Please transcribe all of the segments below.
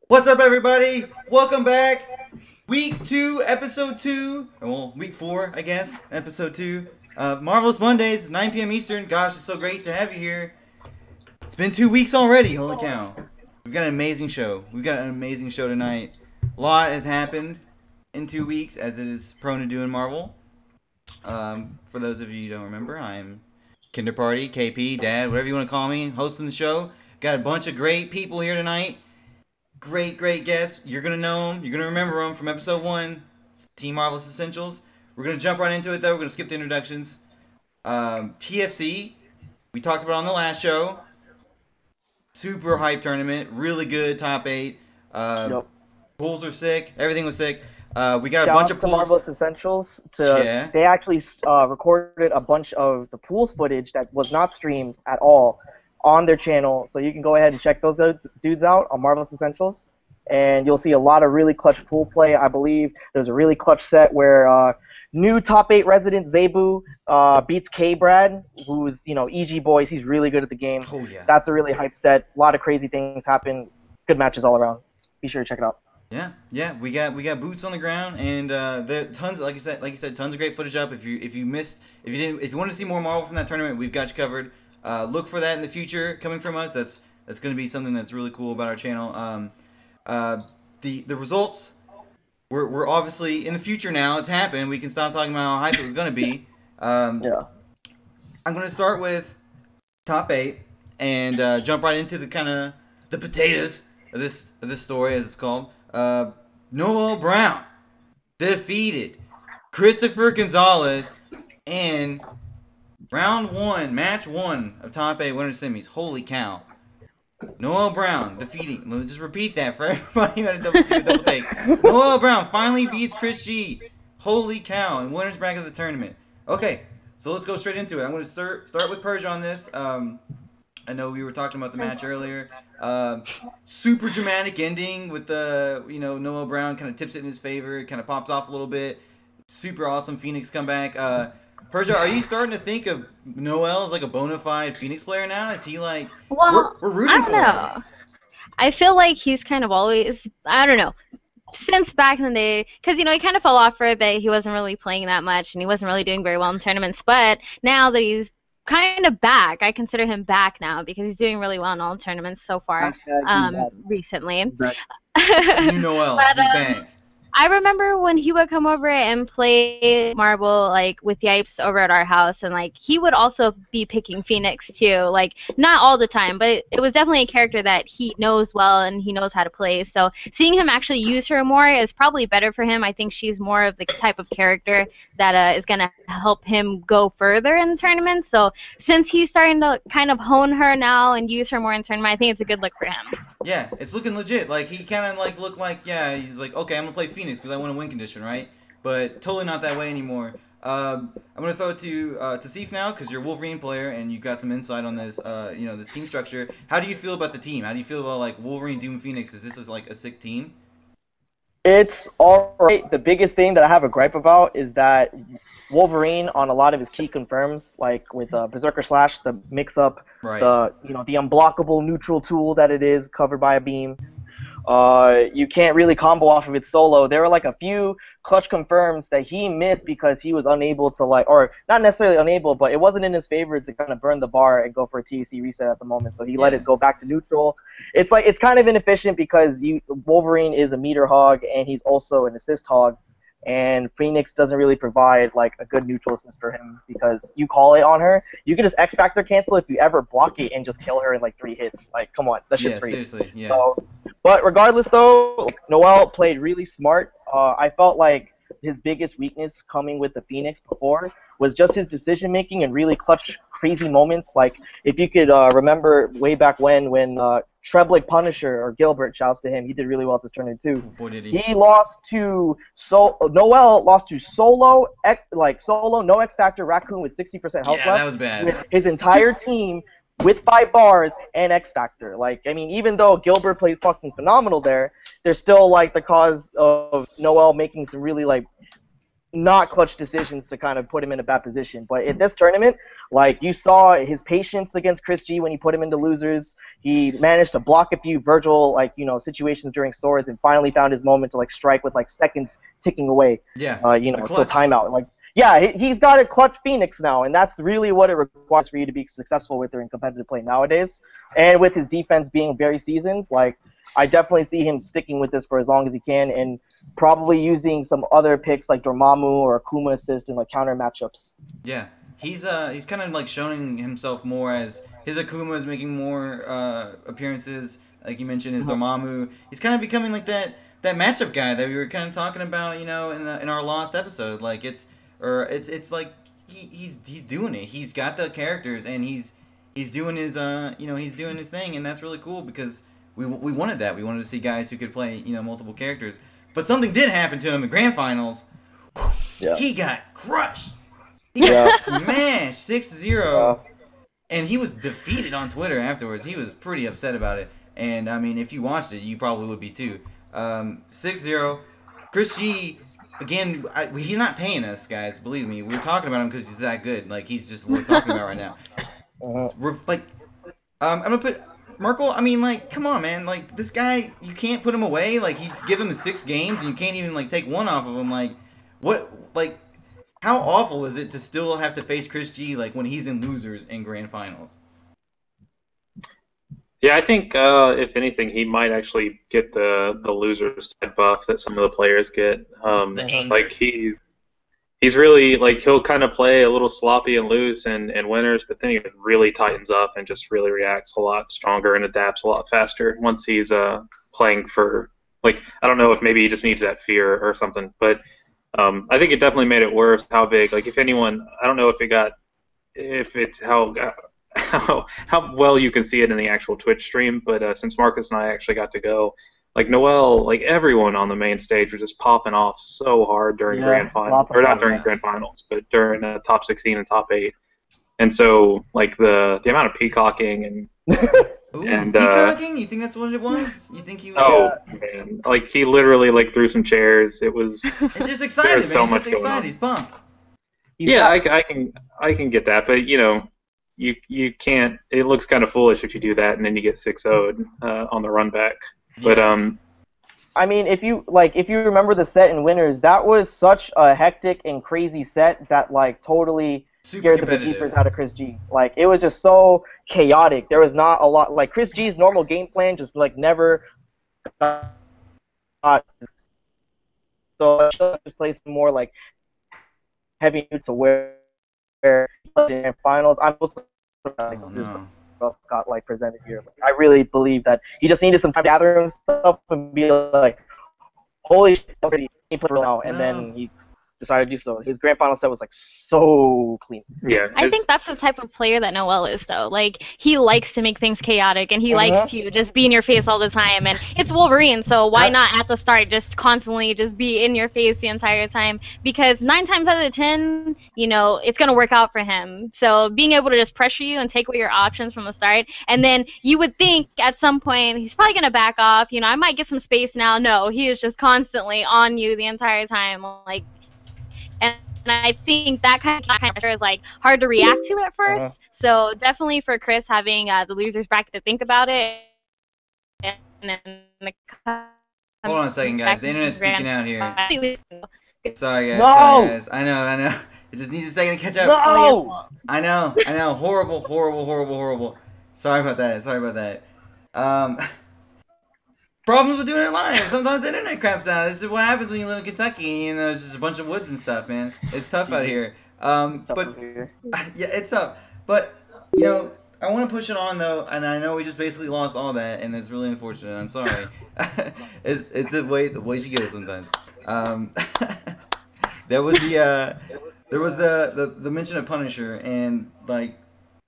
What's up, everybody? Welcome back. Week 2, episode 2. Well, week 4, I guess. Episode 2 of Marvelous Mondays, 9 p.m. Eastern. Gosh, it's so great to have you here. It's been 2 weeks already. Holy cow. We've got an amazing show. We've got an amazing show tonight. A lot has happened in 2 weeks, as it is prone to do in Marvel. For those of you who don't remember, I'm Kinder Party, KP, Dad, whatever you want to call me, hosting the show. Got a bunch of great people here tonight. Great guests. You're going to know them. You're going to remember them from episode 1. It's Team Marvelous Essentials. We're going to jump right into it, though. We're going to skip the introductions. TFC, we talked about on the last show. Super hype tournament. Really good top 8. Yep. Pools are sick. Everything was sick. We got a Shout bunch outs of to pools. Marvelous Essentials. Yeah. They actually recorded a bunch of the pools footage that was not streamed at all on their channel, so you can go ahead and check those dudes out on Marvelous Essentials, and you'll see a lot of really clutch pool play. I believe there's a really clutch set where new top 8 resident Zebu beats K-Brad, who's, EG Boys. He's really good at the game. Oh, yeah. That's a really hype set. A lot of crazy things happen. Good matches all around. Be sure to check it out. Yeah, we got boots on the ground, and there tons, like you said, tons of great footage up. If you want to see more Marvel from that tournament, we've got you covered. Look for that in the future coming from us. That's going to be something that's really cool about our channel. The results, we're obviously in the future now. It's happened. We can stop talking about how hype it was going to be. Yeah. I'm going to start with top 8 and jump right into the potatoes of this story, as it's called. Noel Brown defeated Christopher Gonzalez in round 1, match 1 of top 8 winner semis. Holy cow. Noel Brown defeating. Let me just repeat that for everybody who had a double take. Noel Brown finally beats Chris G. Holy cow. In winner's bracket of the tournament. Okay, so let's go straight into it. I'm going to start with Persia on this. I know we were talking about the match earlier. Super dramatic ending with the, Noel Brown kind of tips it in his favor. It kind of pops off a little bit. Super awesome Phoenix comeback. Persia, are you starting to think of Noel as like a bona fide Phoenix player now? Is he like, well, we're rooting for him? I don't know. I feel like he's kind of always, I don't know, since back in the day, because, he kind of fell off for a bit. He wasn't really playing that much, and he wasn't really doing very well in tournaments. But now that he's kind of back, I consider him back now because he's doing really well in all tournaments so far recently. New Noel, he's back. I remember when he would come over and play Marble, with Yipes over at our house, and, he would also be picking Phoenix, too. Not all the time, but it was definitely a character that he knows well and he knows how to play. So seeing him actually use her more is probably better for him. I think she's more of the type of character that is going to help him go further in the tournament. So since he's starting to kind of hone her now and use her more in tournament, I think it's a good look for him. Yeah, it's looking legit. He kind of looked like, he's like, okay, I'm going to play Phoenix because I want a win condition, right? But totally not that way anymore. I'm going to throw it to Sif now because you're a Wolverine player and you've got some insight on this, this team structure. How do you feel about the team? How do you feel about, Wolverine, Doom, Phoenix? Is this a sick team? It's alright. The biggest thing that I have a gripe about is that Wolverine, on a lot of his key confirms, with Berserker Slash, the mix-up, right, the unblockable neutral tool that it is, covered by a beam, you can't really combo off of it solo. There were a few clutch confirms that he missed because he was unable to or not necessarily unable, but it wasn't in his favor to kind of burn the bar and go for a TFC reset at the moment. So he let it go back to neutral. It's it's kind of inefficient because Wolverine is a meter hog and he's also an assist hog. And Phoenix doesn't really provide a good neutral assist for him because you call it on her. You can just X Factor cancel if you ever block it and just kill her in 3 hits. Come on, that shit's free. Seriously, yeah. But regardless though, Noel played really smart. I felt like his biggest weakness coming with the Phoenix before was just his decision making and really clutch crazy moments. If you could remember way back when Treblik Punisher, or Gilbert, shouts to him, he did really well at this tournament too. Boy, did he. Lost to Noel lost to solo no X Factor Raccoon with 60% health left. Yeah, that was bad. With his entire team with 5 bars and X Factor. Even though Gilbert played fucking phenomenal there's still the cause of Noel making some really not clutch decisions to kind of put him in a bad position. But at this tournament, like, you saw his patience against Chris G when he put him into losers. He managed to block a few Virgil, like, you know, situations during swords, and finally found his moment to, like, strike with, like, seconds ticking away. Yeah. You know, till timeout. Like, yeah, he's got a clutch Phoenix now, and that's really what it requires for you to be successful with her in competitive play nowadays. And with his defense being very seasoned, like, I definitely see him sticking with this for as long as he can, and probably using some other picks like Dormammu or Akuma assist in like counter matchups. Yeah, he's kind of like showing himself more as his Akuma is making more appearances. Like you mentioned, his Dormammu. He's kind of becoming like that matchup guy that we were kind of talking about, you know, in our last episode. Like it's like he's doing it. He's got the characters and he's doing his he's doing his thing, and that's really cool because we wanted that. We wanted to see guys who could play, you know, multiple characters. But something did happen to him in grand finals. Yeah. He got crushed. He got smashed 6-0. And he was defeated on Twitter afterwards. He was pretty upset about it. And, I mean, if you watched it, you probably would be too. 6-0. Chris G, again, he's not paying us, guys. Believe me. We're talking about him because he's that good. Like, he's just worth talking about right now. Like, I'm going to put... Merkel, I mean, like, come on, man. Like, this guy, you can't put him away. Like, you give him 6 games, and you can't even, like, take one off of him. Like, what, like, how awful is it to still have to face Chris G, like, when he's in losers in grand finals? Yeah, I think, if anything, he might actually get the losers side buff that some of the players get. Like, he's really, like, he'll kind of play a little sloppy and loose and winners, but then he really tightens up and just really reacts a lot stronger and adapts a lot faster once he's playing for, like, I don't know if maybe he just needs that fear or something, but I think it definitely made it worse how big, like, if anyone, I don't know if it's how well you can see it in the actual Twitch stream, but since Marcus and I actually got to go, like Noel, like everyone on the main stage was just popping off so hard during grand finals, or not during grand finals, but during top 16 and top 8. And so, like the amount of peacocking and peacocking, you think that's what it was? You think he was? Oh man, like he literally like threw some chairs. It was. It's just exciting, man. So he's just excited. He's pumped. I can get that, but you know, you can't. It looks kind of foolish if you do that and then you get 6-0'd on the run back. But I mean, if you remember the set in winners, that was such a hectic and crazy set that like totally scared the bejeepers out of Chris G. Like it was just so chaotic. There was not a lot, like Chris G's normal game plan just like never got, so just play some more like heavy to where in finals. I'm also got like presented here. Like, I really believe that he just needed some time to gather himself and be like, holy shit, he played now, and then he decided to do so. His grand final set was like so clean. Yeah, I think that's the type of player that Noel is, though. Like he likes to make things chaotic, and he likes to just be in your face all the time. And it's Wolverine, so why not at the start just constantly just be in your face the entire time? Because 9 times out of 10, you know, it's gonna work out for him. So being able to just pressure you and take away your options from the start, and then you would think at some point he's probably gonna back off. You know, I might get some space now. No, he is just constantly on you the entire time, like. And I think that kind of pressure is like hard to react to at first. So definitely for Chris having the losers bracket to think about it. And then hold on a second, guys. The internet's peeking out here. Sorry, guys. No! Sorry, guys. I know. It just needs a second to catch up. No! I know. Horrible. Sorry about that. Problems with doing it live. Sometimes the internet craps out. This is what happens when you live in Kentucky. You know, it's just a bunch of woods and stuff, man. It's tough out here. Yeah, it's tough. But you know, I want to push it on though, and I know we just basically lost all that, and it's really unfortunate. I'm sorry. it's the way she goes sometimes. There was the mention of Punisher, and like,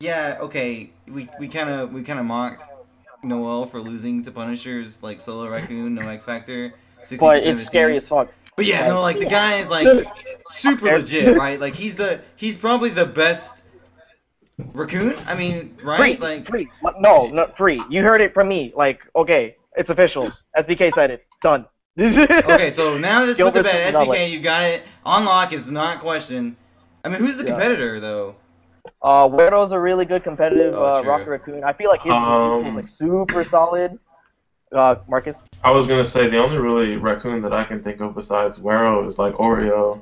yeah, okay, we kind of mocked Noel for losing to Punisher's like solo raccoon, no X Factor. But it's scary as fuck. But yeah, no, like the guy is like super legit, right? Like he's probably the best raccoon. I mean, right? Free. No, not free. You heard it from me. Like, okay, it's official. SBK said it. Done. Okay, so now that it's put to bed, SBK, you got it Unlock is not questioned. I mean, who's the competitor though? Weirdo's a really good competitive Oh, true. Rocket Raccoon. I feel like his neutral is like super solid. Marcus? I was gonna say the only really raccoon that I can think of besides Wero is like Oreo.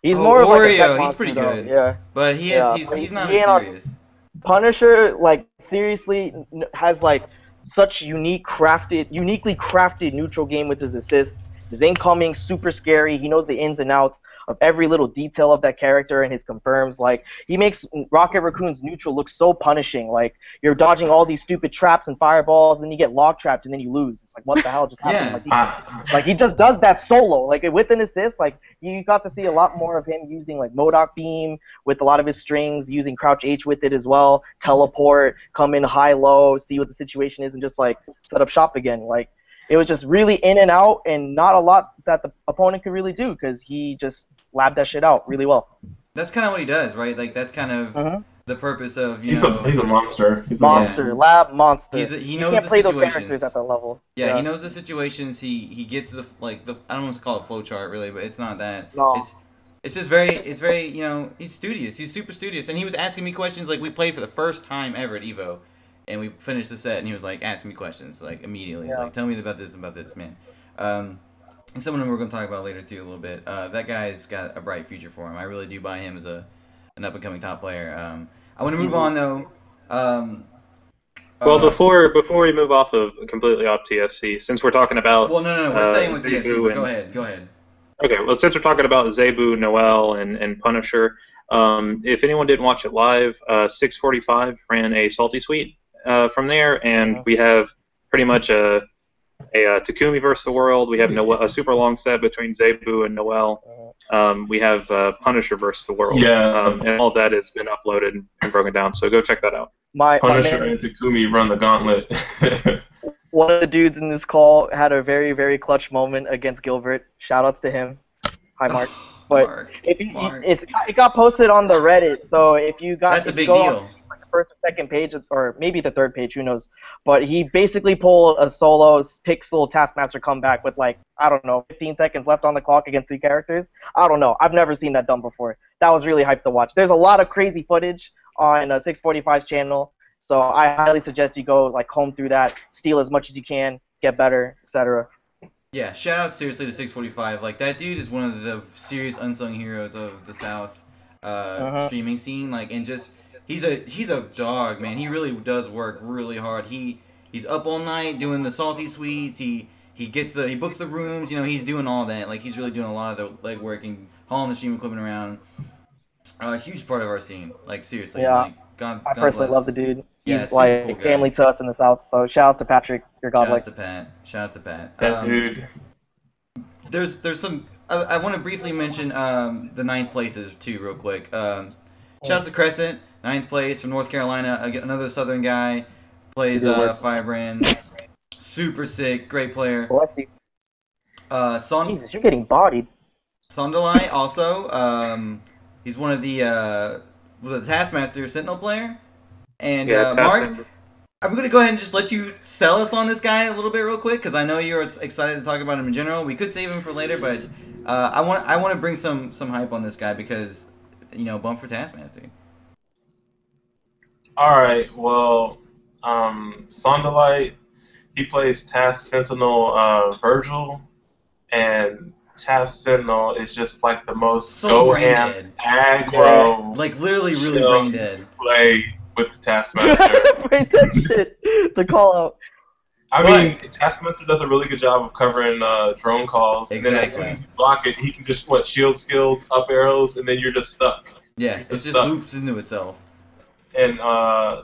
He's more of like a Oreo. tech He's monster, pretty though. good. Yeah. But he's not He as ain't serious. Punisher, like, seriously has like such uniquely crafted neutral game with his assists. His incoming super scary. He knows the ins and outs of every little detail of that character and his confirms. Like, he makes Rocket Raccoon's neutral look so punishing. Like, you're dodging all these stupid traps and fireballs, and then you get log trapped and then you lose. It's like, what the hell just happened? Like he just does that solo. Like, with an assist, like, you got to see a lot more of him using like Modoc Beam with a lot of his strings, using Crouch H with it as well, teleport, come in high-low, see what the situation is, and just like set up shop again. Like, it was just really in and out, and not a lot that the opponent could really do because he just labbed that shit out really well. That's kind of what he does, right? Like, that's kind of the purpose of, he's a monster. He's a monster, lab monster. He knows can't the play those situations. characters at that level. Yeah, he knows the situations. He gets the I don't want to call it flow chart really, but it's not that. No. It's just very he's studious. He's super studious, and he was asking me questions like we played for the first time ever at Evo. And we finished the set, and he was like asking me questions like immediately. He's like, "Tell me about this, man." And someone we're going to talk about later too a little bit. That guy's got a bright future for him. I really do buy him as an up and coming top player. I want to move on though. Well, before we move completely off TFC, since we're talking about no, we're staying with TFC. But go ahead. Okay, well, since we're talking about Zebu, Noel, and Punisher, if anyone didn't watch it live, 645 ran a Salty Suite from there, and we have pretty much a Takumi versus the world. We have a super long set between Zebu and Noel. We have Punisher versus the world. Yeah. And all of that has been uploaded and broken down, so go check that out. Punisher and Takumi run the gauntlet. One of the dudes in this call had a very, very clutch moment against Gilbert. Shoutouts to him. Hi, Mark. But it got posted on the Reddit, so if you got that's a big deal. Like the first or second page, or maybe the third page, who knows? But he basically pulled a solo Pixel Taskmaster comeback with like, I don't know, 15 seconds left on the clock against 3 characters. I don't know. I've never seen that done before. That was really hyped to watch. There's a lot of crazy footage on 645's channel, so I highly suggest you go like comb through that, steal as much as you can, get better, etc. Yeah, shout out seriously to 645. Like, that dude is one of the serious unsung heroes of the South streaming scene. Like, and just he's a dog, man. He really does work really hard. He's up all night doing the Salty Suites. He books the rooms. You know, he's doing all that. Like, he's really doing a lot of the legwork and hauling the stream equipment around. A huge part of our scene. Like, seriously. Yeah. Like, God personally bless. love the dude. Yeah, He's like cool family to us in the South. So shout outs to Patrick. You're godlike. Shout outs to Pat. That dude. There's some. I want to briefly mention the 9th places too, real quick. Shout outs to Crescent, 9th place from North Carolina. Another Southern guy, plays Firebrand. Super sick, great player. Bless you. Jesus, you're getting bodied. Sondalai also. He's one of the Taskmaster Sentinel player. And Mark, I'm going to go ahead and just let you sell us on this guy a little bit real quick, because I know you're excited to talk about him in general. We could save him for later, but I want to bring some hype on this guy because, bump for Taskmaster. All right, well, Sondalite, he plays Task Sentinel Virgil, and Task Sentinel is just like the most go-ham aggro, like literally really brain dead play with the Taskmaster. The call out. I mean, Taskmaster does a really good job of covering drone calls, and then as soon as you block it, he can just shield skills, up arrows, and then you're just stuck. Yeah, it just loops into itself. And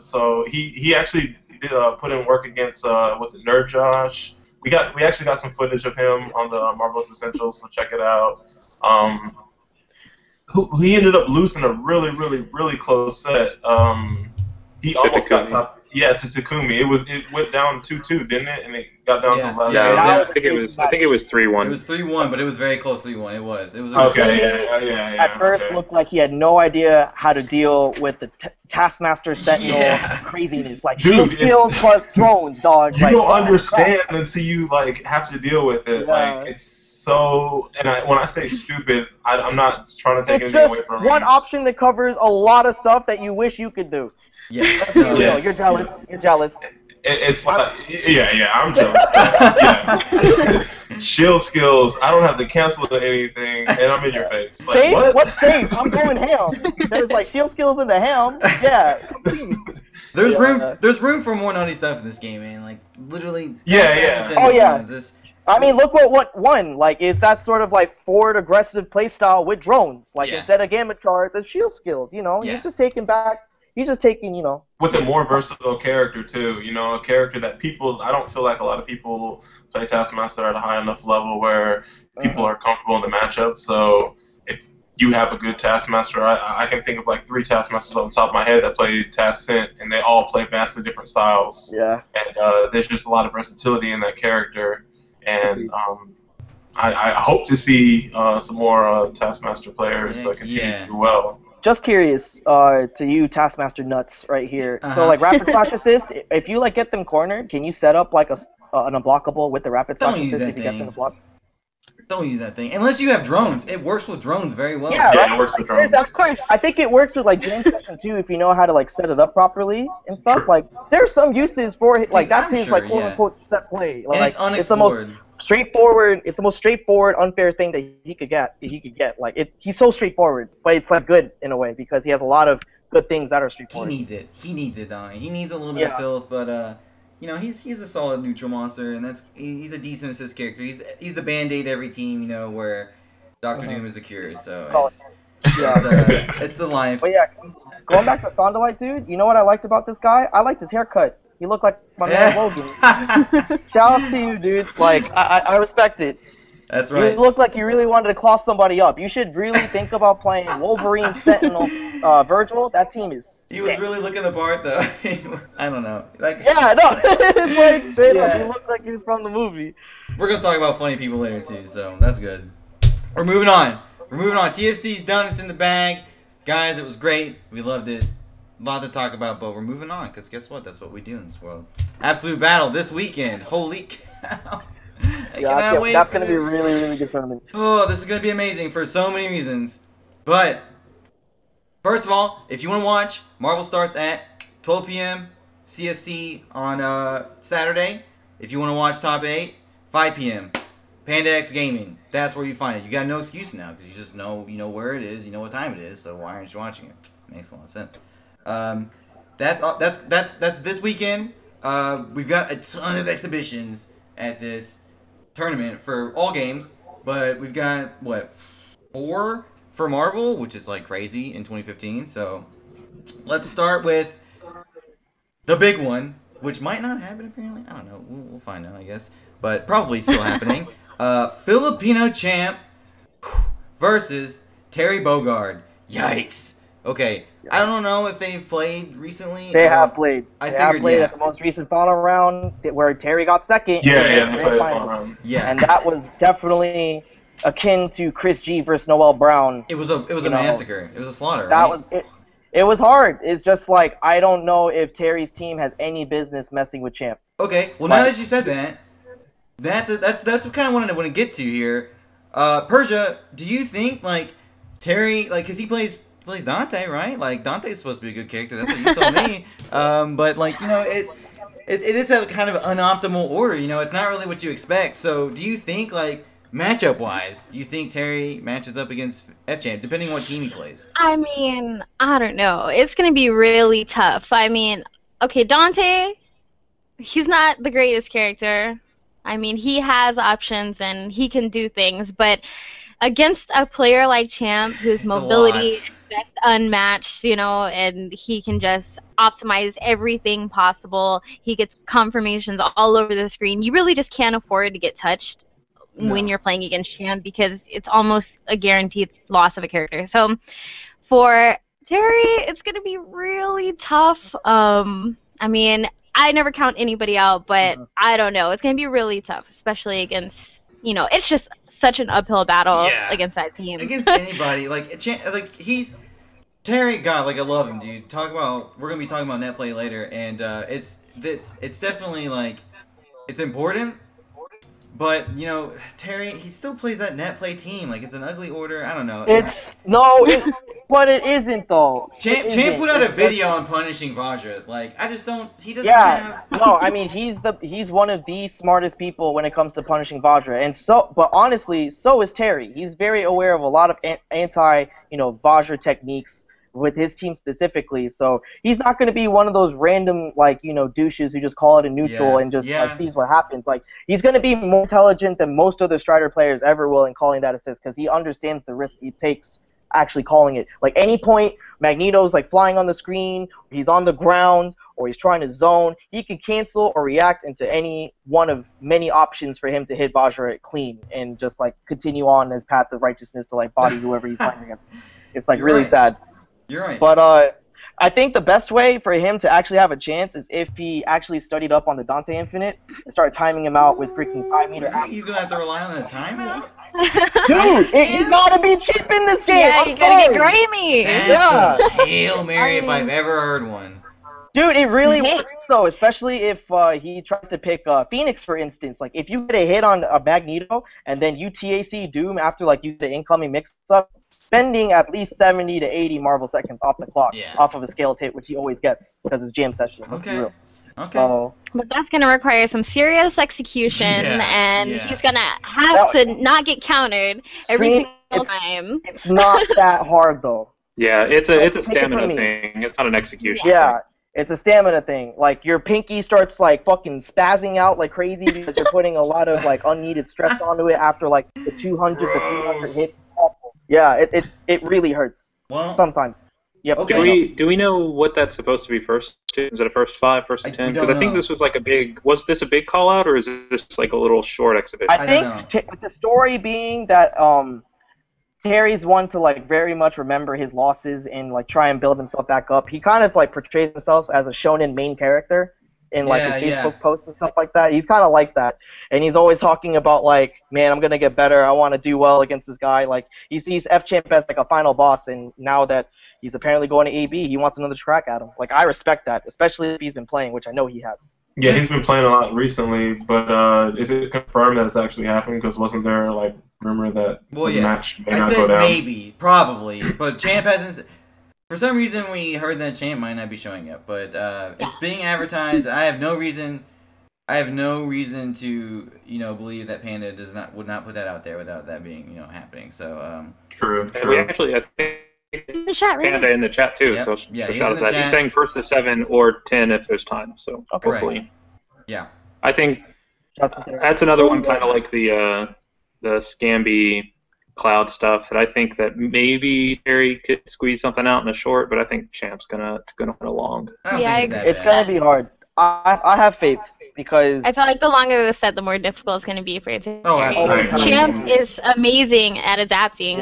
so he actually did put in work against was it Nerd Josh? We actually got some footage of him on the Marvelous Essentials, so check it out. He ended up losing a really, really, really close set. He almost got top. Yeah, to Takumi. It went down 2-2, didn't it? And it got down to the last. Yeah, I think it was 3-1. It was 3-1, but it was very close 3-1. It was. Okay. Yeah. At first, looked like he had no idea how to deal with the Taskmaster Sentinel craziness. Like, shield skills plus drones, dog. You don't understand until you have to deal with it. Yeah. Like, it's So, when I say stupid, I'm not trying to take It's anything away just from one him. option that covers a lot of stuff that you wish you could do. Yeah. Let's be real. Yes. You're jealous. You're jealous. It's like, yeah, I'm jealous. Yeah. Shield skills, I don't have to cancel anything, and I'm in your face. Like, Safe? what? What's safe? I'm going ham. There's like shield skills in the ham. Yeah. There's room for more naughty stuff in this game, man. Like literally. Yeah. Oh, yeah. This, I mean, look what won. Like, it's that sort of like forward aggressive playstyle with drones. Like, Yeah. instead of gamma charge, it's shield skills. You know, Yeah. he's just taking back. He's just taking, you know. With a more versatile character too, you know, a character that I don't feel like a lot of people play Taskmaster at a high enough level where people are comfortable in the matchup. So if you have a good Taskmaster, I can think of like 3 Taskmasters on the top of my head that play Task Scent, and they all play vastly different styles. Yeah. And there's just a lot of versatility in that character, and I hope to see some more Taskmaster players continue to do well. Just curious, to you Taskmaster nuts right here. So like rapid slash assist, if you like get them cornered, can you set up like an unblockable with the rapid slash assist if you get them to block? Don't use that thing unless you have drones. It works with drones very well. Yeah, right? It works with drones. Of course. I think it works with like James Session too if you know how to like set it up properly and stuff. Like there's some uses for it. Like that's his like quote unquote set play. Like, and it's unexplored. It's the most straightforward, unfair thing that he could get. He's so straightforward, but it's like good in a way because he has a lot of good things that are straightforward. He needs it, Don. He needs a little bit of filth, but you know, he's a solid neutral monster, and he's a decent assist character. He's the band-aid every team, you know, where Doctor Doom is the cure. So it's the life. But yeah, going back to Sondalite, dude. You know what I liked about this guy? I liked his haircut. He looked like my man Logan. Shout out to you, dude. Like, I respect it. That's right. You looked like you really wanted to claw somebody up. You should really think about playing Wolverine, Sentinel, Virgil. That team is... He was really looking the part, though. I don't know. Like, yeah, no. It's like, straight up, he looked like he was from the movie. We're going to talk about funny people later, too, so that's good. We're moving on. TFC's done. It's in the bag. Guys, it was great. We loved it. A lot to talk about, but we're moving on, because guess what? That's what we do in this world. Absolute Battle this weekend. Holy cow. That's going to be a really, really good tournament. Oh, this is going to be amazing for so many reasons. But, first of all, if you want to watch, Marvel starts at 12 p.m. CST on Saturday. If you want to watch Top 8, 5 p.m. Panda X Gaming. That's where you find it. You got no excuse now, because you just know, where it is, you know what time it is, so why aren't you watching it? Makes a lot of sense. That's this weekend. We've got a ton of exhibitions at this tournament for all games, but we've got 4 for Marvel, which is like crazy in 2015. So let's start with the big one, which might not happen apparently. I don't know. We'll find out, I guess, but probably still happening. Filipino champ versus Terry Bogard. Yikes. Okay, I don't know if they've played recently. They have played. I figured, have played yeah. at the most recent final round where Terry got second. Yeah, they played final round. Yeah, and that was definitely akin to Chris G versus Noel Brown. It was a massacre. It was a slaughter. That right? was it. It was hard. It's just like I don't know if Terry's team has any business messing with Champ. Okay, well now that you said that, that's what kind of what I want to get to here. Persia, do you think like Terry, like, cause he plays Dante, right? Like Dante's supposed to be a good character. That's what you told me. But like it is a kind of unoptimal order. It's not really what you expect. So do you think like matchup wise, do you think Terry matches up against F-Champ, depending on what team he plays? I mean, I don't know. It's gonna be really tough. I mean, okay, Dante, he's not the greatest character. I mean, he has options and he can do things, but against a player like Champ, whose mobility is just unmatched, and he can just optimize everything possible. He gets confirmations all over the screen. You really just can't afford to get touched when you're playing against Champ because it's almost a guaranteed loss of a character. So for Terry, it's going to be really tough. I mean, I never count anybody out, but I don't know. It's going to be really tough, especially against, it's just such an uphill battle against that team. Against anybody. Terry, God, I love him, dude. We're going to be talking about Netplay later, and it's definitely, it's important, But you know, Terry, he still plays that Netplay team. Like it's an ugly order. I don't know. But it isn't though. Champ put out a video on punishing Vajra. Like I just don't. He doesn't Yeah, have. no, I mean he's one of the smartest people when it comes to punishing Vajra, and but honestly, so is Terry. He's very aware of a lot of anti Vajra techniques with his team specifically. So he's not going to be one of those random douches who just call it a neutral and just sees what happens. Like he's going to be more intelligent than most other Strider players ever will in calling that assist because he understands the risk it takes actually calling it. Like any point Magneto's like flying on the screen, he's on the ground, or he's trying to zone, he can cancel or react into any one of many options for him to hit Vajra clean and just like continue on his path of righteousness to like body whoever he's fighting against. It's like really sad. You're right. But I think the best way for him to actually have a chance is if he actually studied up on the Dante Infinite and started timing him out with freaking 5-meter. He's gonna have to rely on the timeout. Dude, you gotta be cheap in this game. Yeah, you gotta get grimy. That's a Hail Mary if I've ever heard one. Dude, it really works though, especially if he tries to pick Phoenix, for instance. Like, if you get a hit on a Magneto and then you TAC Doom after like you get an incoming mix-up, spending at least 70 to 80 Marvel seconds off the clock, off of a scaled hit, which he always gets because it's jam session. Okay. But that's gonna require some serious execution, and he's gonna have to not get countered every single time. It's not that hard though. Yeah, it's a stamina thing. It's not an execution thing. It's a stamina thing. Like, your pinky starts, like, fucking spazzing out like crazy because you're putting a lot of, like, unneeded stress onto it after, like, the 200 to 300 hit. Yeah, it really hurts. Well, sometimes. Yep. Okay. Do we know what that's supposed to be first to? Is it a first 5, first to 10? Because I think this was, like, was this a big call-out, or is this, like, a little short exhibition? I think, with the story being that, Terry's one to like very much remember his losses and like try and build himself back up. He kind of like portrays himself as a shonen main character in like his Facebook posts and stuff like that. He's kind of like that, and he's always talking about like, man, I'm gonna get better. I want to do well against this guy. Like he sees F Champ as like a final boss, and now that he's apparently going to AB, he wants another crack at him. Like I respect that, especially if he's been playing, which I know he has. Yeah, he's been playing a lot recently, but is it confirmed that it's actually happened? Because wasn't there like rumor that the match may not go down? Maybe, probably, but Champ hasn't. For some reason, we heard that Champ might not be showing up, but it's being advertised. I have no reason to believe that Panda would not put that out there without that being happening. So true. And we actually, I think. Panda in the chat too, so he's shout out that. He's saying first to 7 or 10 if there's time. So hopefully, I think that's another one kind of like the Scamby Cloud stuff that I think that maybe Terry could squeeze something out in a short, but I think Champ's gonna win along. It's gonna be hard. I have faith. Because I feel like the longer the set, the more difficult it's going to be for it to. Absolutely. Champ is amazing at adapting,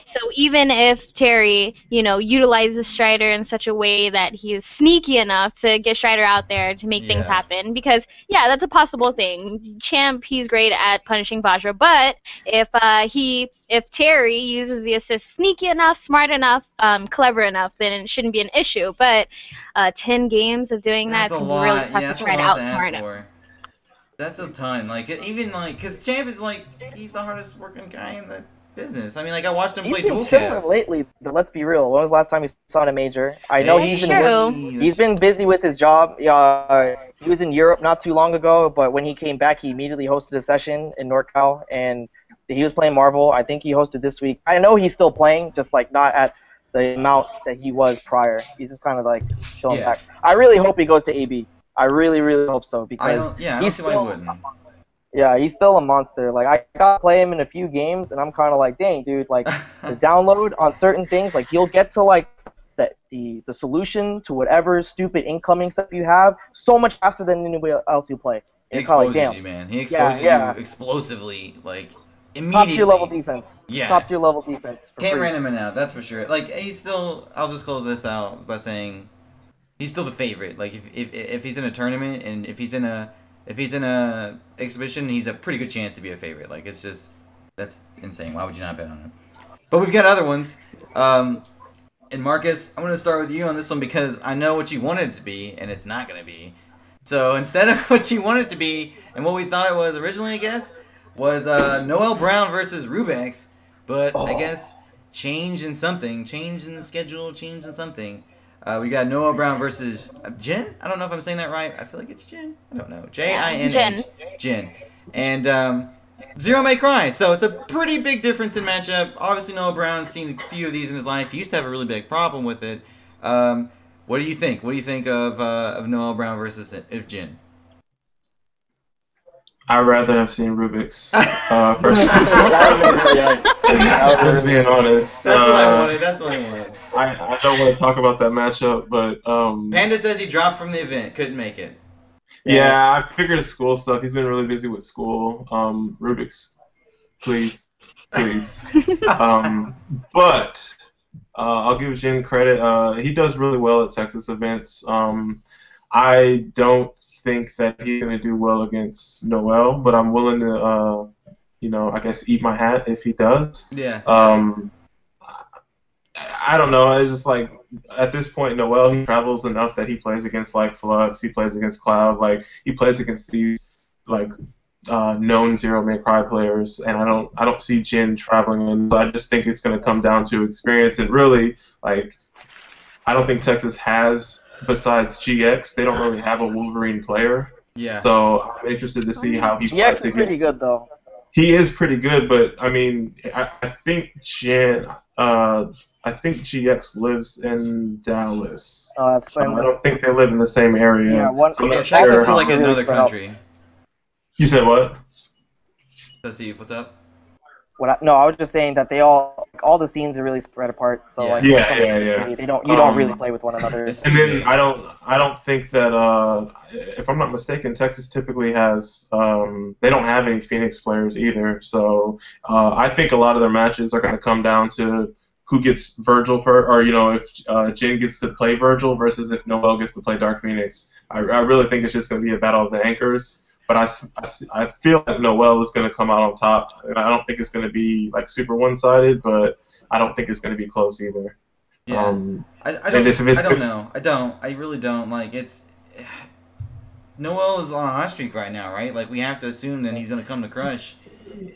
So even if Terry, utilizes Strider in such a way that he is sneaky enough to get Strider out there to make things happen, because that's a possible thing. Champ, he's great at punishing Vajra, but if Terry uses the assist sneaky enough, smart enough, clever enough, then it shouldn't be an issue. But 10 games of doing that's going to be really tough to try to outsmart him. That's a ton. Because Champ is he's the hardest working guy in the business. I mean, I watched him play dual cap lately. But let's be real. When was the last time you saw a major? I know he's been busy with his job. He was in Europe not too long ago, but when he came back, he immediately hosted a session in NorCal, and he was playing Marvel. I think he hosted this week. I know he's still playing, just not at the amount that he was prior. He's just kind of chilling back. I really hope he goes to AB. I really, really hope so because I don't see why he wouldn't. Yeah, he's still a monster. I got to play him in a few games, and I'm kind of dang, dude. The download on certain things, you'll get to the solution to whatever stupid incoming stuff you have so much faster than anybody else you play. He exposes you, man. He exposes you explosively, immediately. Top tier level defense. Yeah. Top tier level defense. Can't ran him out, that's for sure. He's still. I'll just close this out by saying, he's still the favorite. If he's in a tournament and if he's in a exhibition, he's a pretty good chance to be a favorite. That's insane. Why would you not bet on him? But we've got other ones. And Marcus, I'm gonna start with you on this one because I know what you wanted it to be, and it's not gonna be. So instead of what you want it to be, And what we thought it was originally, I guess, was Noel Brown versus Rubex. But I guess change in something, change in the schedule, change in something. We got Noel Brown versus Jin. I don't know if I'm saying that right. I feel like it's Jin. I don't know. J-I-N-H. Jin. And Zero May Cry. So it's a pretty big difference in matchup. Obviously, Noel Brown's seen a few of these in his life. He used to have a really big problem with it. What do you think? What do you think of Noel Brown versus Jin? I'd rather have seen Rubik's versus. Just being honest. That's what I wanted. That's what I wanted. I don't want to talk about that matchup, but Panda says he dropped from the event, couldn't make it. Yeah, I figured it's school stuff. He's been really busy with school. Rubik's, please. But I'll give Jin credit. He does really well at Texas events. I don't think that he's going to do well against Noel, but I'm willing to, I guess eat my hat if he does. Yeah. I don't know. It's just like at this point, Noel, he travels enough that he plays against like Flux, he plays against Cloud, like he plays against these like known Zero May Cry players, and I don't see Jin traveling in. So I just think it's going to come down to experience, and really like I don't think Texas has, besides GX, they don't really have a Wolverine player. Yeah. So I'm interested to see how he GX fights is against. pretty good though. He is pretty good, but I mean, I think I think GX lives in Dallas. Oh, that's I don't think they live in the same area. Yeah, so I'm not Texas sure is how- like another country. You said what? Let's see, what's up? No, I was just saying that they all the scenes are really spread apart. So Yeah. like, Yeah. you don't really play with one another. It's- And then I don't think that if I'm not mistaken, Texas typically has they don't have any Phoenix players either. So I think a lot of their matches are going to come down to who gets Virgil for, or if Jin gets to play Virgil versus if Noel gets to play Dark Phoenix. I really think it's just going to be a battle of the anchors. But I feel like Noel is going to come out on top, and I don't think it's going to be like super one-sided, but I don't think it's going to be close either. Yeah. I don't know. I really don't. Like, it's... Noel is on a hot streak right now, right? Like, we have to assume that he's going to come to Crush.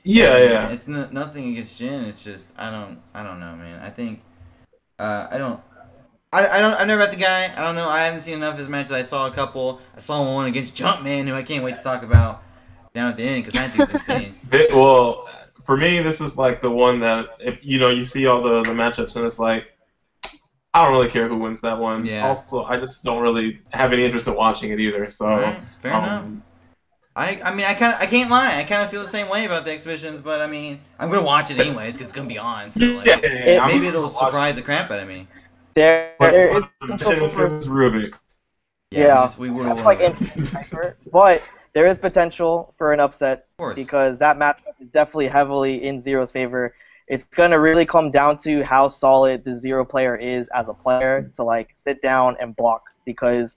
Yeah. It's nothing against Jin. It's just, I don't know, man. I think... I've never met the guy. I don't know. I haven't seen enough of his matches. I saw a couple. I saw one against Jumpman, who I can't wait to talk about down at the end, because that dude's insane. Well, for me, this is like the one that, if you see all the matchups, and it's like, I don't really care who wins that one. Yeah. Also, I just don't really have any interest in watching it either. So, Right, fair enough. I mean, I can't lie. I kind of feel the same way about the exhibitions, but I mean, I'm gonna watch it anyways because it's gonna be on. So like, maybe it'll surprise the crap out of me. There is potential for Rubik. Yeah, we would that's like but there is potential for an upset Of course. because that matchup is definitely heavily in Zero's favor. It's gonna really come down to how solid the Zero player is as a player to like sit down and block, because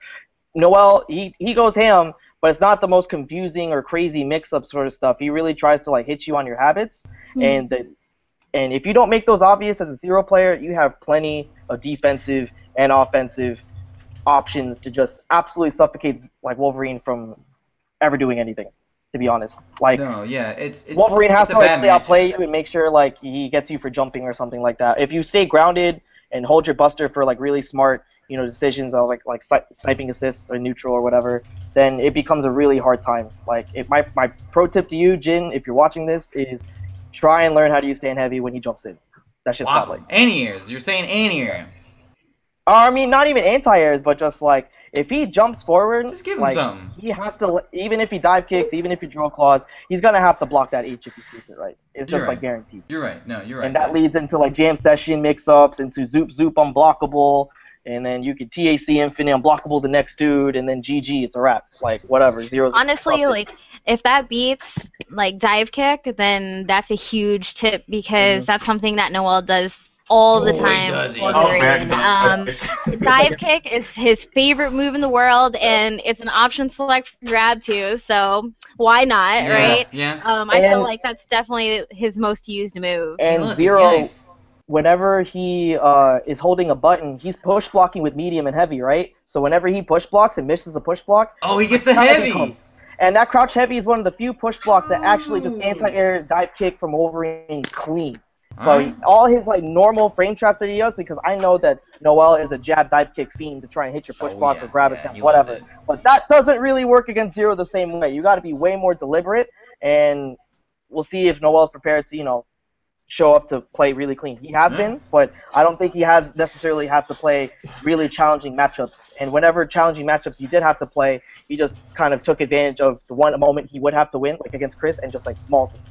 Noel he goes ham, but it's not the most confusing or crazy mix-up sort of stuff. He really tries to like hit you on your habits, and if you don't make those obvious as a Zero player, you have plenty of defensive and offensive options to just absolutely suffocate like Wolverine from ever doing anything. To be honest, like no, yeah, it's Wolverine has it's to a like bad play match. outplay you and make sure like he gets you for jumping or something like that. If you stay grounded and hold your buster for like really smart decisions of like sniping assists or neutral or whatever, then it becomes a really hard time. Like my pro tip to you, Jin, if you're watching this, is try and learn how to use stand heavy when he jumps in. That's just not like anti-airs. You're saying anti-air. I mean, not even anti-airs, but just like if he jumps forward, Just give him like, something. he has to. Even if he dive kicks, even if he draw claws, he's gonna have to block that H if he spaces it right. It's You're just right. like guaranteed. You're right. No, you're right. And that leads into like jam session mix-ups, into zoop unblockable, and then you could TAC infinite unblockable the next dude, and then GG, it's a wrap. Like whatever, Zero's Honestly, busted. like if that beats like dive kick, then that's a huge tip because that's something that Noel does all the Boy, time. does he. Wolverine. man. Dive kick is his favorite move in the world, and it's an option select for grab too. So why not, Yeah, right? Yeah. I feel And- like that's definitely his most used move. And Look, it's Zero, Yanks. whenever he is holding a button, he's push blocking with medium and heavy, right? So whenever he push blocks and misses a push block, Oh, he gets the heavy heavy. comes. And that crouch heavy is one of the few push blocks that actually just anti-airs dive kick from Wolverine clean. So all his like normal frame traps that he does, because I know that Noel is a jab dive kick fiend to try and hit your push block or grab attempt, whatever. But that doesn't really work against Zero the same way. You got to be way more deliberate, and we'll see if Noel's prepared to, you know, show up to play really clean. He has been, but I don't think he has necessarily had to play really challenging matchups. And whenever challenging matchups he did have to play, he just kind of took advantage of the one moment he would have to win, like against Chris, and just like mauls him.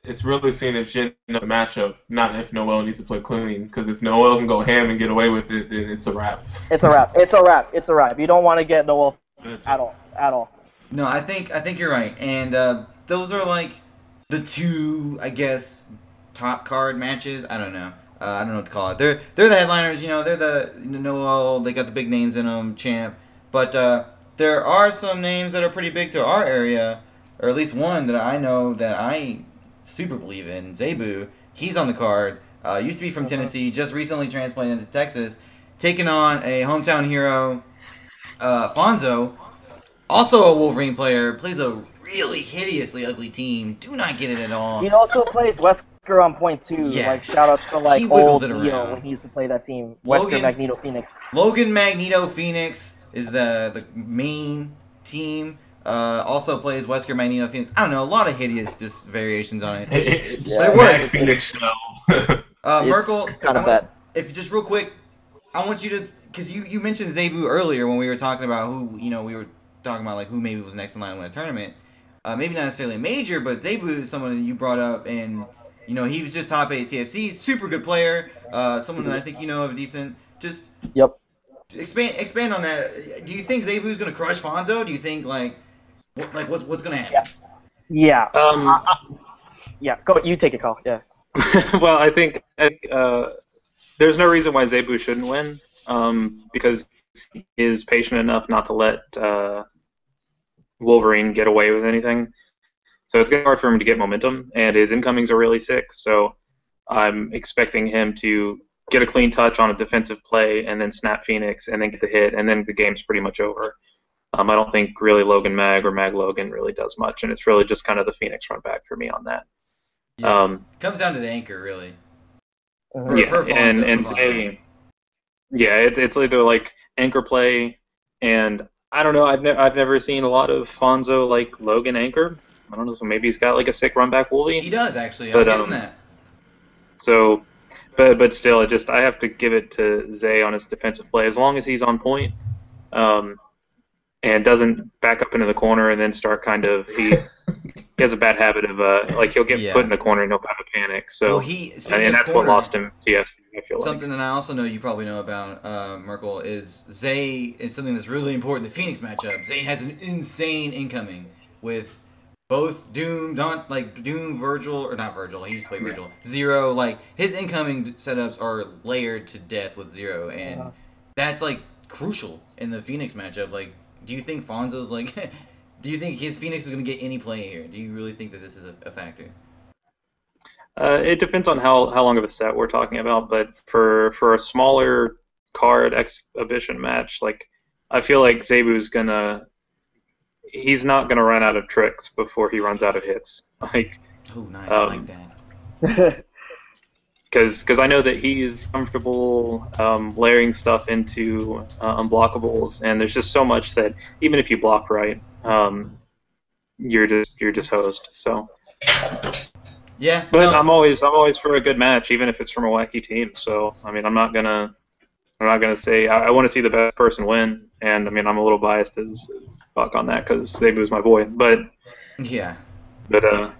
It's really seeing if Jin knows the matchup, not if Noel needs to play clean. Because if Noel can go ham and get away with it, then it's a wrap. It's a wrap. It's a wrap. It's a wrap. You don't want to get Noel at all. At all. No, I think you're right. And those are like the two, I guess, top card matches. I don't know. I don't know what to call it. They're the headliners. You know, they're the Noel. They got the big names in them, champ. But there are some names that are pretty big to our area, or at least one that I know that I super believe in. Zebu. He's on the card. Used to be from Tennessee. Just recently transplanted to Texas, taking on a hometown hero, Fonzo. Also a Wolverine player. Plays a really hideously ugly team. Do not get it at all. He also plays Wesker on point too. Yeah. Like shout out to like old Neo when he used to play that team. Wesker, Magneto, Phoenix. Logan Magneto Phoenix is the main team. Also plays Wesker Magneto Phoenix. I don't know, a lot of hideous just variations on it. It works. Phoenix shell. Merkel, kind of bad. If just real quick, I want you to, because you mentioned Zebu earlier when we were talking about who, we were talking about like who maybe was next in line to win a tournament. Maybe not necessarily a major, but Zebu is someone that you brought up, and he was just top 8 TFC, super good player, someone that I think of a decent. Just expand on that. Do you think Zebu is gonna crush Fonzo? Do you think what's gonna happen? Yeah. Yeah. Go. You take it, Carl. Yeah. Well, I think there's no reason why Zebu shouldn't win, because he is patient enough not to let Wolverine get away with anything. So it's going to be hard for him to get momentum, and his incomings are really sick. So I'm expecting him to get a clean touch on a defensive play and then snap Phoenix and then get the hit, and then the game's pretty much over. I don't think really Logan Mag or Mag Logan really does much, and it's really just kind of the Phoenix run back for me on that. Yeah. Comes down to the anchor, really. It's either like anchor play, and I don't know. I've never seen a lot of Fonzo like Logan anchor. I don't know. So maybe he's got like a sick run back Wolvie. He does actually. I'll give him that. So, but still, I have to give it to Zay on his defensive play as long as he's on point, and doesn't back up into the corner and then start kind of he has a bad habit of he'll get put in the corner and he'll have a panic. So and that's what lost him TFC. I feel something that I also know you probably know about Merkel is Zay. It's something that's really important. The Phoenix matchup. Zay has an insane incoming with both Doom, Virgil, or not Virgil. He used to play Virgil. Zero, like his incoming setups are layered to death with Zero, and that's like crucial in the Phoenix matchup. Like, do you think Fonzo's like? Do you think his Phoenix is going to get any play here? Do you really think that this is a factor? It depends on how long of a set we're talking about, but for a smaller card exhibition match, like I feel like Zebu's he's not gonna run out of tricks before he runs out of hits. Like, oh, nice, I like that. Because I know that he's comfortable layering stuff into unblockables, and there's just so much that even if you block right, you're just hosed. So yeah, but no. I'm always for a good match, even if it's from a wacky team. So I mean, I'm not gonna say I want to see the best person win, and I mean I'm a little biased as fuck on that because Zebu's my boy, but yeah, but at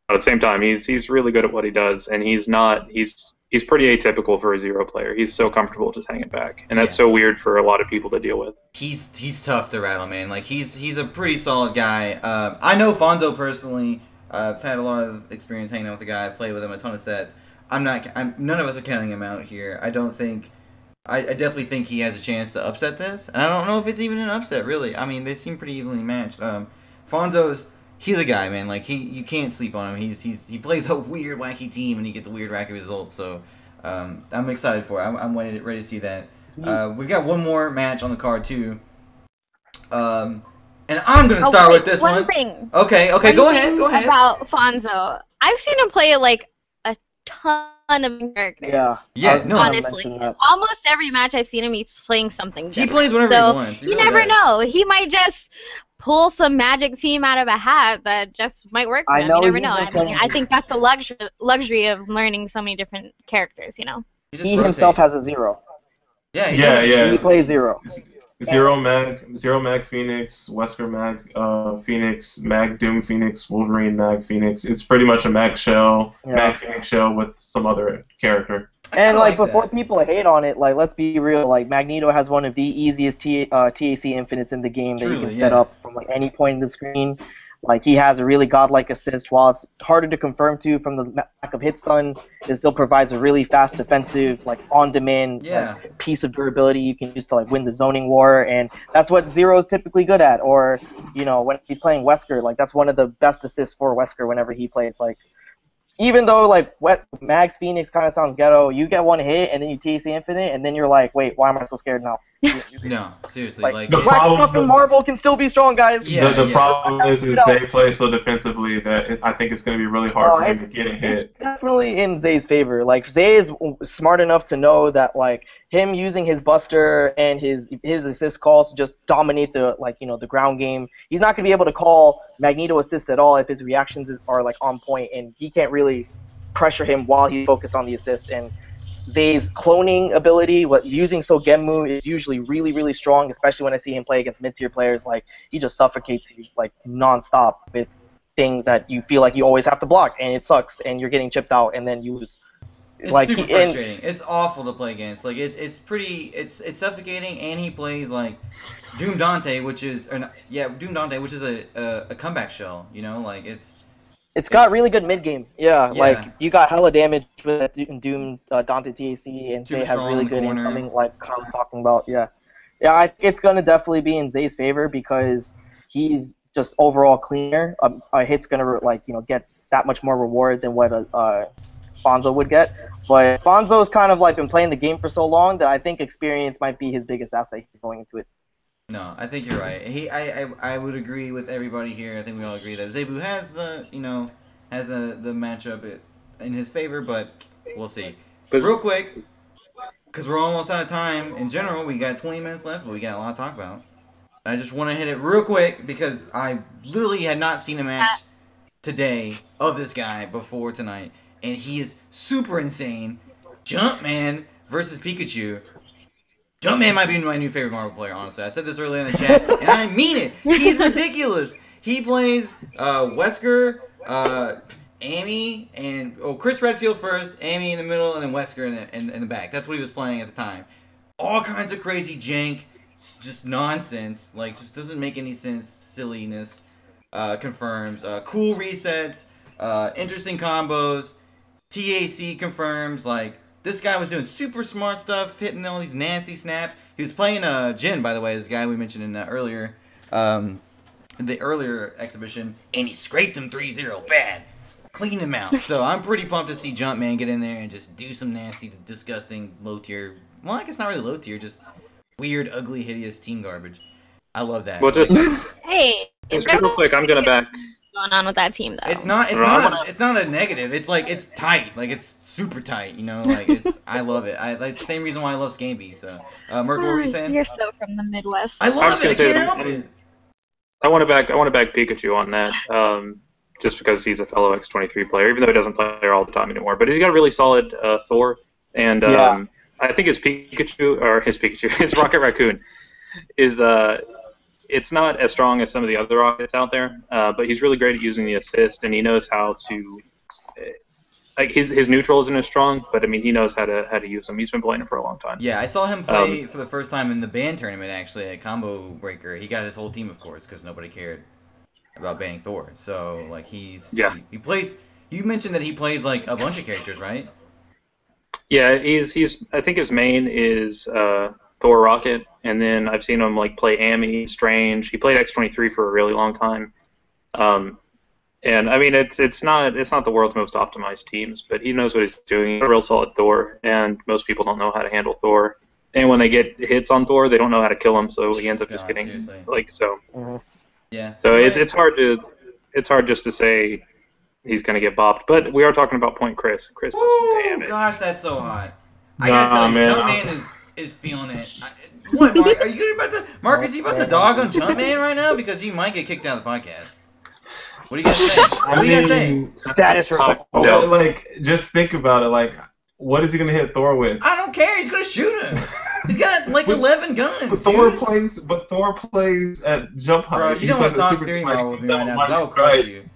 the same time he's really good at what he does, and he's pretty atypical for a Zero player. He's so comfortable just hanging back, and that's so weird for a lot of people to deal with. He's tough to rattle, man. Like he's a pretty solid guy. I know Fonzo personally. I've had a lot of experience hanging out with the guy. I've played with him a ton of sets. None of us are counting him out here. I definitely think he has a chance to upset this, and I don't know if it's even an upset, really. I mean, they seem pretty evenly matched. He's a guy, man. Like you can't sleep on him. He plays a weird, wacky team, and he gets weird, wacky results. So I'm excited for it. I'm ready to see that. We've got one more match on the card too, and And I'm gonna start with this one. Thing. Okay, go ahead. About Fonzo, I've seen him play like a ton of characters. Yeah. No, honestly, almost every match I've seen him, he's playing something different. He plays whatever he wants. You never know. He might just pull some magic team out of a hat that just might work for him. You never know. I think that's the luxury of learning so many different characters. You know. He himself has a 0. Yeah. He plays 0. Zero Mag Phoenix, Wesker Mag Phoenix, Mag Doom Phoenix, Wolverine Mag Phoenix. It's pretty much a Mag Shell, Mag Phoenix Shell with some other character. And like before people hate on it, like let's be real, like Magneto has one of the easiest TAC infinites in the game that you can set up from like any point in the screen. Like he has a really godlike assist. While it's harder to confirm to from the lack of hit stun, it still provides a really fast defensive, like on-demand piece of durability you can use to like win the zoning war, and that's what Zero is typically good at. Or when he's playing Wesker, like that's one of the best assists for Wesker whenever he plays. Like even though like Max Phoenix kind of sounds ghetto, you get one hit and then you TAC infinite, and then you're like, wait, why am I so scared now? No, seriously, like fucking Marvel can still be strong, guys. The problem is Zay plays so defensively that I think it's going to be really hard for him to get a hit. It's definitely in Zay's favor. Like Zay is smart enough to know that like him using his Buster and his assist calls to just dominate the the ground game. He's not going to be able to call Magneto assist at all if his reactions are like on point, and he can't really pressure him while he's focused on the assist. And Zay's cloning ability, using Sogemu, is usually really, really strong, especially when I see him play against mid-tier players. Like, he just suffocates you, like, non-stop with things that you feel like you always have to block, and it sucks, and you're getting chipped out, and then you lose. It's super frustrating. It's awful to play against. Like, it's suffocating, and he plays, like, Doom Dante, which is a comeback shell, like, It's got really good mid game. Like you got hella damage with Doom Dante TAC, and Zay has really good incoming, like Kyle was talking about. I think it's gonna definitely be in Zay's favor because he's just overall cleaner. A hit's gonna get that much more reward than what Fonzo would get. But Fonzo's kind of like been playing the game for so long that I think experience might be his biggest asset going into it. No, I think you're right. I would agree with everybody here. I think we all agree that Zebu has the matchup in his favor, but we'll see. But real quick, because we're almost out of time. In general, we got 20 minutes left, but we got a lot to talk about. I just want to hit it real quick because I literally had not seen a match today of this guy before tonight, and he is super insane. Jumpman versus Pikachu. Jumpman might be my new favorite Marvel player, honestly. I said this earlier in the chat, and I mean it. He's ridiculous. He plays Wesker, Amy, and Chris Redfield first, Amy in the middle, and then Wesker in the back. That's what he was playing at the time. All kinds of crazy jank, just nonsense. Like, just doesn't make any sense. Silliness. Confirms. Cool resets. Interesting combos. TAC confirms. Like, this guy was doing super smart stuff, hitting all these nasty snaps. He was playing Jin, by the way, this guy we mentioned in the earlier exhibition, and he scraped him 3-0 bad. Cleaned him out. So I'm pretty pumped to see Jumpman get in there and just do some nasty, disgusting, low-tier, well, I guess not really low-tier, just weird, ugly, hideous team garbage. I love that. Well, just real quick, I'm gonna back. Going on with that team though. It's not a negative. It's like it's tight. Like it's super tight. Like it's. I love it. I like the same reason why I love Scamby. So, Merkel, what were you saying? You're so from the Midwest. I love it. I can't help it. I want to back Pikachu on that. Just because he's a fellow X23 player, even though he doesn't play there all the time anymore. But he's got a really solid Thor, and I think his Rocket Raccoon is it's not as strong as some of the other rockets out there, but he's really great at using the assist, and he knows how to. Like his neutral isn't as strong, but I mean he knows how to use them. He's been playing it for a long time. Yeah, I saw him play for the first time in the band tournament actually at Combo Breaker. He got his whole team, of course, because nobody cared about banning Thor. So like he plays. You mentioned that he plays like a bunch of characters, right? Yeah, he's. I think his main is Thor Rocket, and then I've seen him like play Amy, Strange. He played X23 for a really long time. And I mean, it's not the world's most optimized teams, but he knows what he's doing. He's a real solid Thor, and most people don't know how to handle Thor. And when they get hits on Thor, they don't know how to kill him, so he ends up just getting seriously. like so. Mm-hmm. Yeah. So it's hard just to say he's gonna get bopped. But we are talking about Point Chris. Chris does some damage. Gosh, that's so hot. I gotta tell you, man. Jumpman is feeling it. What, Mark? Are you about to Marcus? Are you about to dog on Jumpman right now because he might get kicked out of the podcast? What are you gonna say? What are you gonna say? Status report. Like, just think about it. Like, what is he gonna hit Thor with? I don't care. He's gonna shoot him. He's got like 11 guns. But Thor plays at jump height. Bro, you don't want to talk theory Marvel with me right now because I will crush you.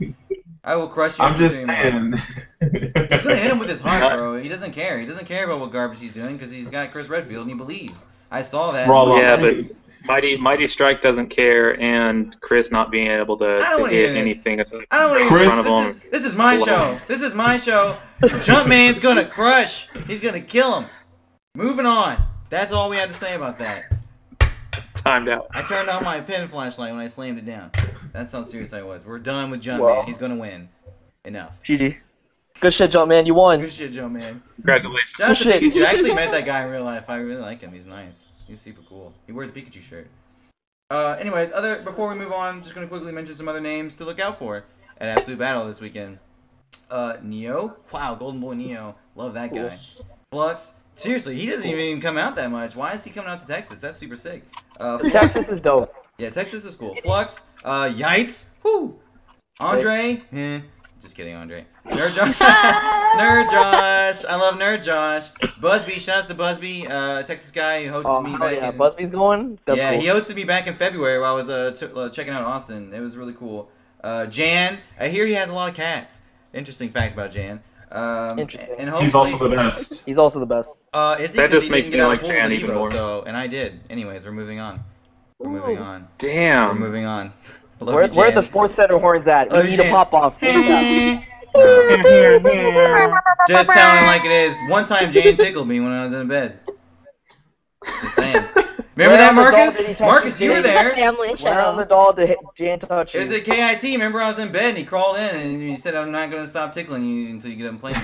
I will crush you. I'm just saying. saying. He's gonna hit him with his heart, bro. He doesn't care. He doesn't care about what garbage he's doing because he's got Chris Redfield and he believes. I saw that. Yeah, but Mighty Strike doesn't care, and Chris not being able to hit anything. I don't want to hear this. This is my show. This is my show. Jumpman's gonna crush. He's gonna kill him. Moving on. That's all we had to say about that. Timed out. I turned on my pen flashlight when I slammed it down. That's how serious I was. We're done with Jumpman. He's gonna win. Enough. GG. Good shit, Jumpman. You won. Good shit, Jumpman. Congratulations. Josh the Pikachu. I actually met that guy in real life. I really like him. He's nice. He's super cool. He wears a Pikachu shirt. Anyways, before we move on, just gonna quickly mention some other names to look out for at Absolute Battle this weekend. Neo. Wow, Golden Boy Neo. Love that guy. Flux. Seriously, he doesn't even come out that much. Why is he coming out to Texas? That's super sick. Texas is dope. Yeah, Texas is cool. Flux. Yipes. Whoo. Andre. Just kidding, Andre. Nerd Josh. Nerd Josh. I love Nerd Josh. Busby. Shout out to Busby, Texas guy who hosted me back in... Busby's going? That's cool. He hosted me back in February while I was checking out Austin. It was really cool. Jan. I hear he has a lot of cats. Interesting fact about Jan. Interesting. And he's also the best. He's also the best. Is he? That just he makes didn't me get like out of Jan Evo, even more. So, and I did. Anyways, we're moving on. We're moving on. Damn. We're moving on. Where are the Sports Center horns at? We need a pop off. Just telling it like it is. One time Jan tickled me when I was in bed. Just saying. Remember that, Marcus? Marcus, you were there. Family show. Where on the doll did Jan touch you? It was at KIT. Remember I was in bed and he crawled in and he said, I'm not going to stop tickling you until you get up and play me.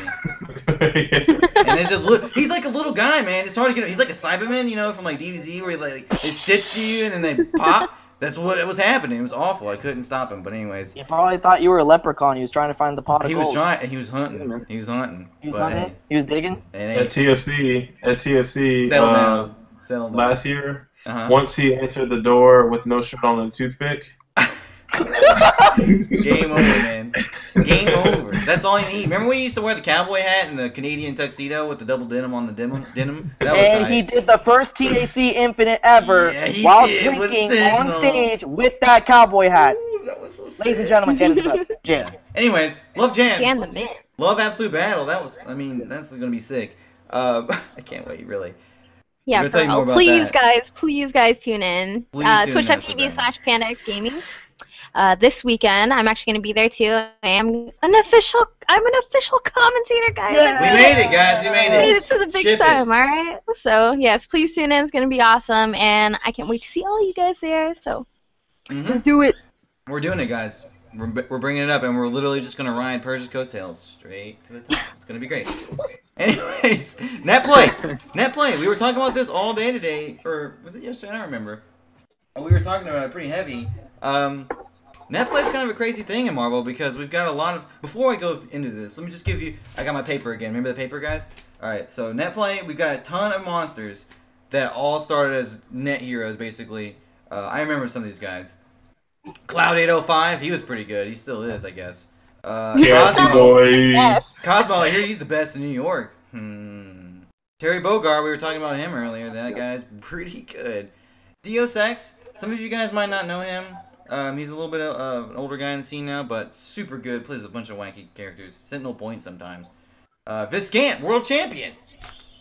And he's like a little guy, man. It's hard to get. He's like a Cyberman, you know, from like DBZ where they stitch to you and then they pop. That's what was happening. It was awful. I couldn't stop him. But anyways. You probably thought you were a leprechaun. He was trying to find the pot of gold. He was trying. He was hunting. He was hunting. He was digging? At TFC, Settled last year, once he entered the door with no shirt on and a toothpick. Game over, man. Game over. That's all you need. Remember when you used to wear the cowboy hat and the Canadian tuxedo with the double denim on the denim? That was and tight. he did the first TAC Infinite ever while drinking on stage with that cowboy hat. Ooh, that was so sick. Ladies and gentlemen, Jan is the best. Jan. Anyways, love Jan. Jan the man. Love Absolute Battle. That's gonna be sick. I can't wait, really. Yeah, for real. Please, guys, tune in. Twitch.tv/PandaX Gaming. This weekend, I'm actually going to be there too. I'm an official commentator, guys. Yeah. We made it, guys. We made it. Made it to the big time, all right? So, yes, please tune in. It's going to be awesome, and I can't wait to see all you guys there. So, let's do it. We're doing it, guys. We're bringing it up, and we're literally just going to ride Persia's coattails straight to the top. It's going to be great. Anyways, Netplay. We were talking about this all day today, or was it yesterday? I don't remember. We were talking about it pretty heavy. Netplay's kind of a crazy thing in Marvel because we've got a lot of... Before I go into this, let me just give you... I got my paper again. Remember the paper, guys? Alright, so Netplay, we've got a ton of monsters that all started as net heroes, basically. I remember some of these guys. Cloud 805, he was pretty good. He still is, I guess. Cosmo, I hear he's the best in New York. Terry Bogard, we were talking about him earlier. That guy's pretty good. Deus Ex, some of you guys might not know him. He's a little bit of an older guy in the scene now, but super good. Plays a bunch of wacky characters. Sentinel Point sometimes. Viscant, world champion.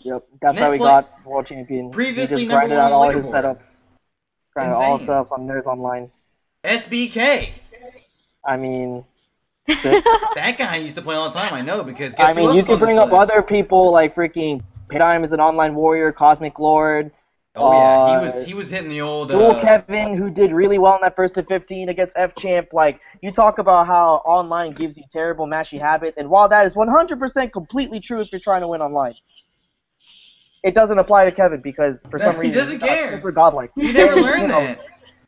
Yep, that's how we got world champion. Previously number one out all on his setups. Grinded all his setups on Nerds Online. SBK. I mean... That guy used to play all the time, I know, because guess who else you is can on this bring up list? other people like freaking Paradigm is an online warrior, Cosmic Lord. Oh yeah, he was hitting the old Dual Kevin, who did really well in that first to 15 against F Champ. Like, you talk about how online gives you terrible mashy habits, and while that is 100% completely true if you're trying to win online, it doesn't apply to Kevin because for some reason he doesn't care. Super godlike. You never learned that.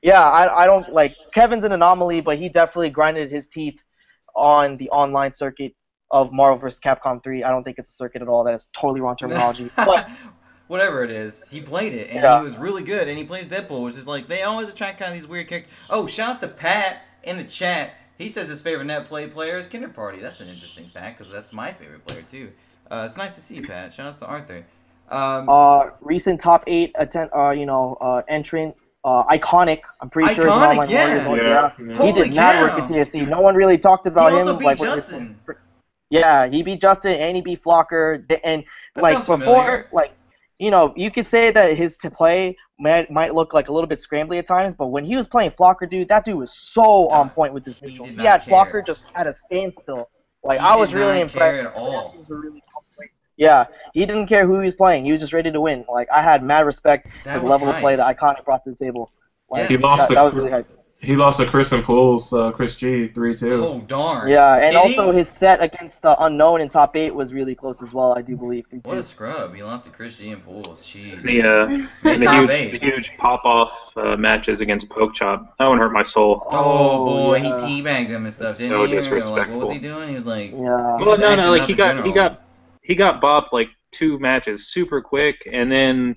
Yeah, I don't like Kevin's an anomaly, but he definitely grinded his teeth on the online circuit of Marvel vs. Capcom 3. I don't think it's a circuit at all. That is totally wrong terminology. But Whatever it is, he played it, and he yeah, was really good, and he plays Deadpool, which is like, they always attract kind of these weird characters. Oh, shouts to Pat in the chat. He says his favorite Netplay player is Kinder Party. That's an interesting fact, because that's my favorite player, too. It's nice to see you, Pat. Shout outs to Arthur. recent top 8 entrant, Iconic. I'm pretty sure it's an online yeah. warrior. Yeah. He did mad work at TFC. No one really talked about He him. also beat Justin. Yeah, he beat Justin and he beat Flocker. And That like sounds before, familiar. like you could say that his to play might look like a little bit scrambly at times, but when he was playing Flocker, dude, that dude was so on point with this neutral. did He not had care. Flocker just at a standstill. Like He I was did really not care impressed. at all. His reactions were really on point. Yeah, he didn't care who he was playing. He was just ready to win. Like I had mad respect That for the was level of tight. play that Iconic brought to the table. Like, He lost that was really hype. He lost to Chris and Pools, Chris G, 3-2. Oh, darn. Yeah, and Did also he? his set against the unknown in top 8 was really close as well, I do believe. What a scrub. He lost to Chris G and Pools. Jeez. The huge pop-off matches against Poke Chop. That one hurt my soul. Oh, boy, yeah. he teabagged him and stuff, So didn't he? Or, like, disrespectful. what was he doing? He was like, Yeah. he's Well, just no, acting like up he in got general. bopped like 2 matches super quick, and then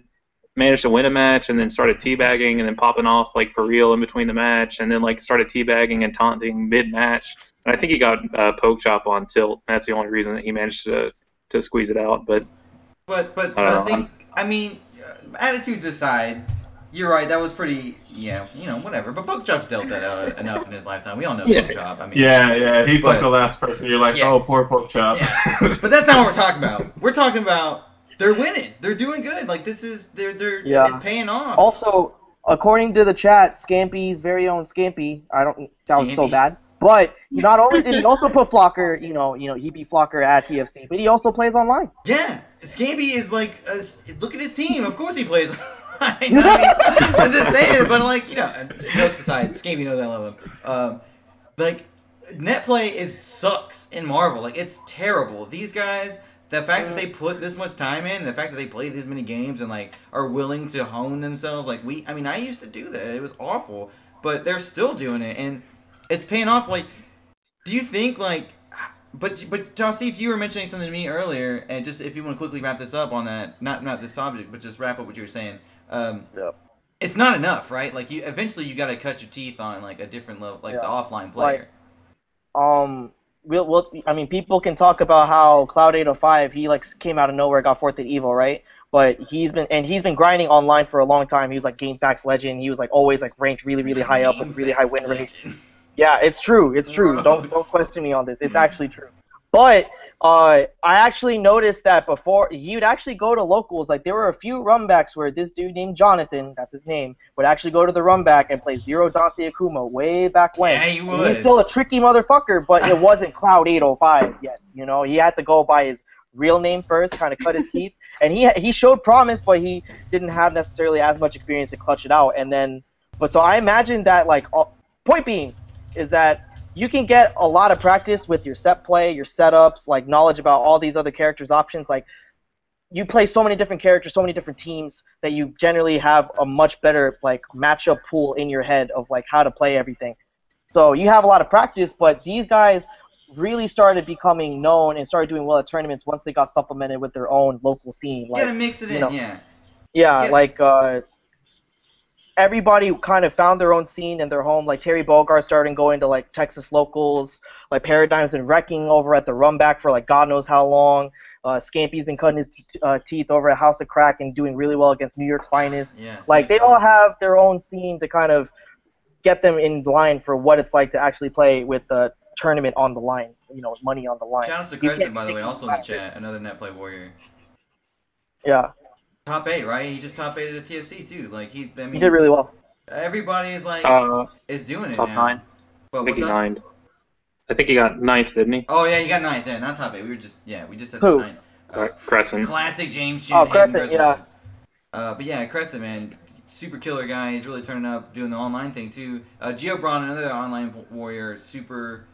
managed to win a match, and then started teabagging, and then popping off like for real in between the match, and then like started teabagging and taunting mid-match. And I think he got Poke Chop on tilt. That's the only reason that he managed to squeeze it out. But I think, I mean, attitudes aside, you're right. That was pretty, whatever. But Poke Chop's dealt that out enough in his lifetime. We all know Poke Chop. I mean, Yeah, he's like but- the last person. You're like, Yeah. oh, poor Poke Chop. Yeah. But that's not what we're talking about. We're talking about they're winning. They're doing good. Like this is Yeah. it's paying off. Also, according to the chat, Scampy's very own Scampy, that was so Scampy. bad. But not only did he also put Flocker, he beat Flocker at TFC, but he also plays online. Yeah, Scamby is like, look at his team. Of course he plays. I mean, I'm just saying, but like, jokes aside, Scamby knows I love him. Like, Netplay sucks in Marvel. Like, it's terrible. These guys, the fact that they put this much time in, the fact that they play this many games and like are willing to hone themselves, like I used to do that. It was awful, but they're still doing it, and it's paying off. Like, do you think like? But Jossie, if you were mentioning something to me earlier, and just if you want to quickly wrap this up on that, not this subject, but just wrap up what you were saying. It's not enough, right? Like eventually you got to cut your teeth on like a different level, like the offline player. I mean, people can talk about how Cloud 805, he like came out of nowhere, got fourth at Evo, right? But he's been grinding online for a long time. He was like GameFAQs legend. He was like always like ranked really, really high up with really high win rates. Yeah, it's true. It's true. Don't question me on this. It's actually true. But I actually noticed that before he would actually go to locals. Like there were a few runbacks where this dude named Jonathan, that's his name, would actually go to the runback and play Zero Dante Akuma way back when. Yeah, he And would. he's still a tricky motherfucker, but it wasn't Cloud 805 yet. He had to go by his real name first, kind of cut his teeth. And he showed promise, but he didn't have necessarily as much experience to clutch it out. So I imagine that point being is that you can get a lot of practice with your set play, your setups, like knowledge about all these other characters' options. Like you play so many different characters, so many different teams that you generally have a much better like matchup pool in your head of like how to play everything. So you have a lot of practice, but these guys really started becoming known and started doing well at tournaments once they got supplemented with their own local scene. You gotta mix it in, yeah. Yeah, everybody kind of found their own scene in their home. Like Terry Bogard started going to like Texas locals. Like Paradigm's been wrecking over at the Rumback for like God knows how long. Scampy's been cutting his teeth over at House of Crack and doing really well against New York's finest. Yeah, like they all have their own scene to kind of get them in line for what it's like to actually play with the tournament on the line. Money on the line. Shout out to Crescent, by the way, also in the chat, another Netplay warrior. Yeah. Top 8, right? He just top 8 at TFC too. Like he did really well. Everybody is like is doing it top now. 9. But I think what's he up? 9th. I think he got 9th, didn't he? Oh yeah, you got 9th then, not top 8. We just said Who? 9th. Sorry, Crescent. Classic James. Oh, Crescent, yeah. But yeah, Crescent, man, super killer guy. He's really turning up, doing the online thing too. Geo Braun, another online warrior, super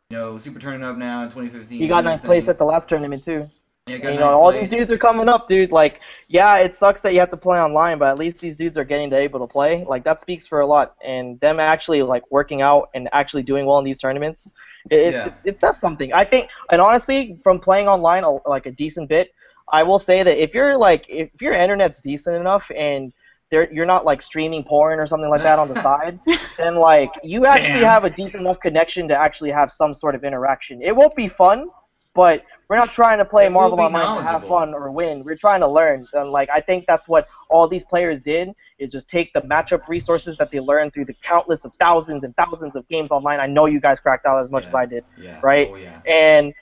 turning up now in 2015. He got 9th place at the last tournament too. Yeah, And, all these dudes are coming up, dude. Like, yeah, it sucks that you have to play online, but at least these dudes are getting to able to play. Like, that speaks for a lot. And them actually like working out and actually doing well in these tournaments, it says something. I think, and honestly, from playing online like a decent bit, I will say that if your internet's decent enough and you're not like streaming porn or something like that on the side, then like you actually have a decent enough connection to actually have some sort of interaction. It won't be fun, but we're not trying to play Marvel Online to have fun or win. We're trying to learn. And like I think that's what all these players did, is just take the matchup resources that they learned through the countless of thousands and thousands of games online. I know you guys cracked out as much as I did, right? Oh, yeah. And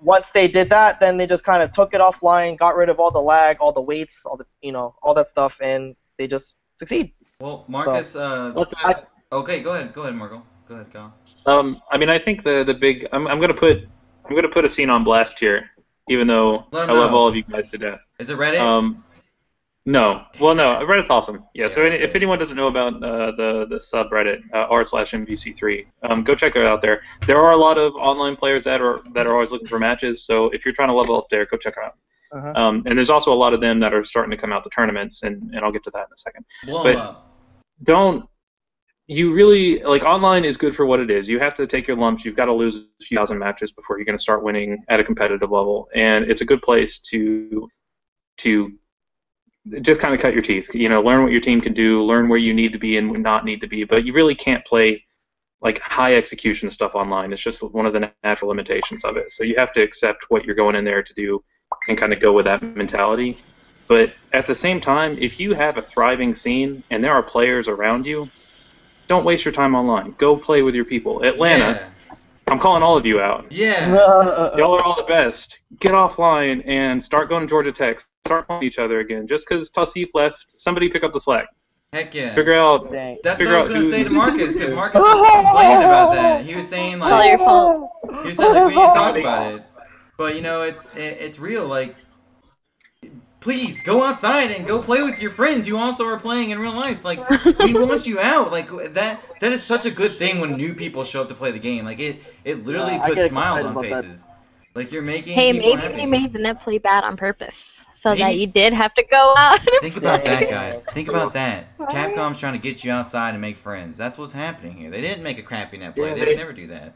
once they did that, then they just kind of took it offline, got rid of all the lag, all the weights, all the all that stuff, and they just succeed. Well, Marcus, okay, go ahead, Marco. Go ahead, Kyle. I mean, I think the big I'm gonna put a scene on blast here, even though I love all of you guys to death. Is it Reddit? No. Well, no. Reddit's awesome. Yeah. So if anyone doesn't know about the subreddit r/MVC3, go check it out there. There are a lot of online players that are always looking for matches. So if you're trying to level up there, go check it out. And there's also a lot of them that are starting to come out to tournaments, and I'll get to that in a second. Blow them up. You really, like, online is good for what it is. You have to take your lumps. You've got to lose a few thousand matches before you're going to start winning at a competitive level. And it's a good place to just kind of cut your teeth. Learn what your team can do, learn where you need to be and not need to be. But you really can't play, like, high execution stuff online. It's just one of the natural limitations of it. So you have to accept what you're going in there to do and kind of go with that mentality. But at the same time, if you have a thriving scene and there are players around you, don't waste your time online. Go play with your people. Atlanta, I'm calling all of you out. Yeah. Y'all are all the best. Get offline and start going to Georgia Tech. Start calling each other again. Just because Tassif left, somebody pick up the slack. Heck yeah. Figure out. That's what I was going to say to Marcus, because Marcus was complaining about that. He was saying, like... It's all your fault. He was saying, like, we need to talk about it. But, it's real. Like, please, go outside and go play with your friends you also are playing in real life. Like, he wants you out. Like, that is such a good thing when new people show up to play the game. Like, it literally puts smiles on faces. Like, you're making people happy. They made the Netplay bad on purpose, so that you did have to go out. Think about that, guys. Think about that. Capcom's trying to get you outside and make friends. That's what's happening here. They didn't make a crappy Netplay. They would never do that.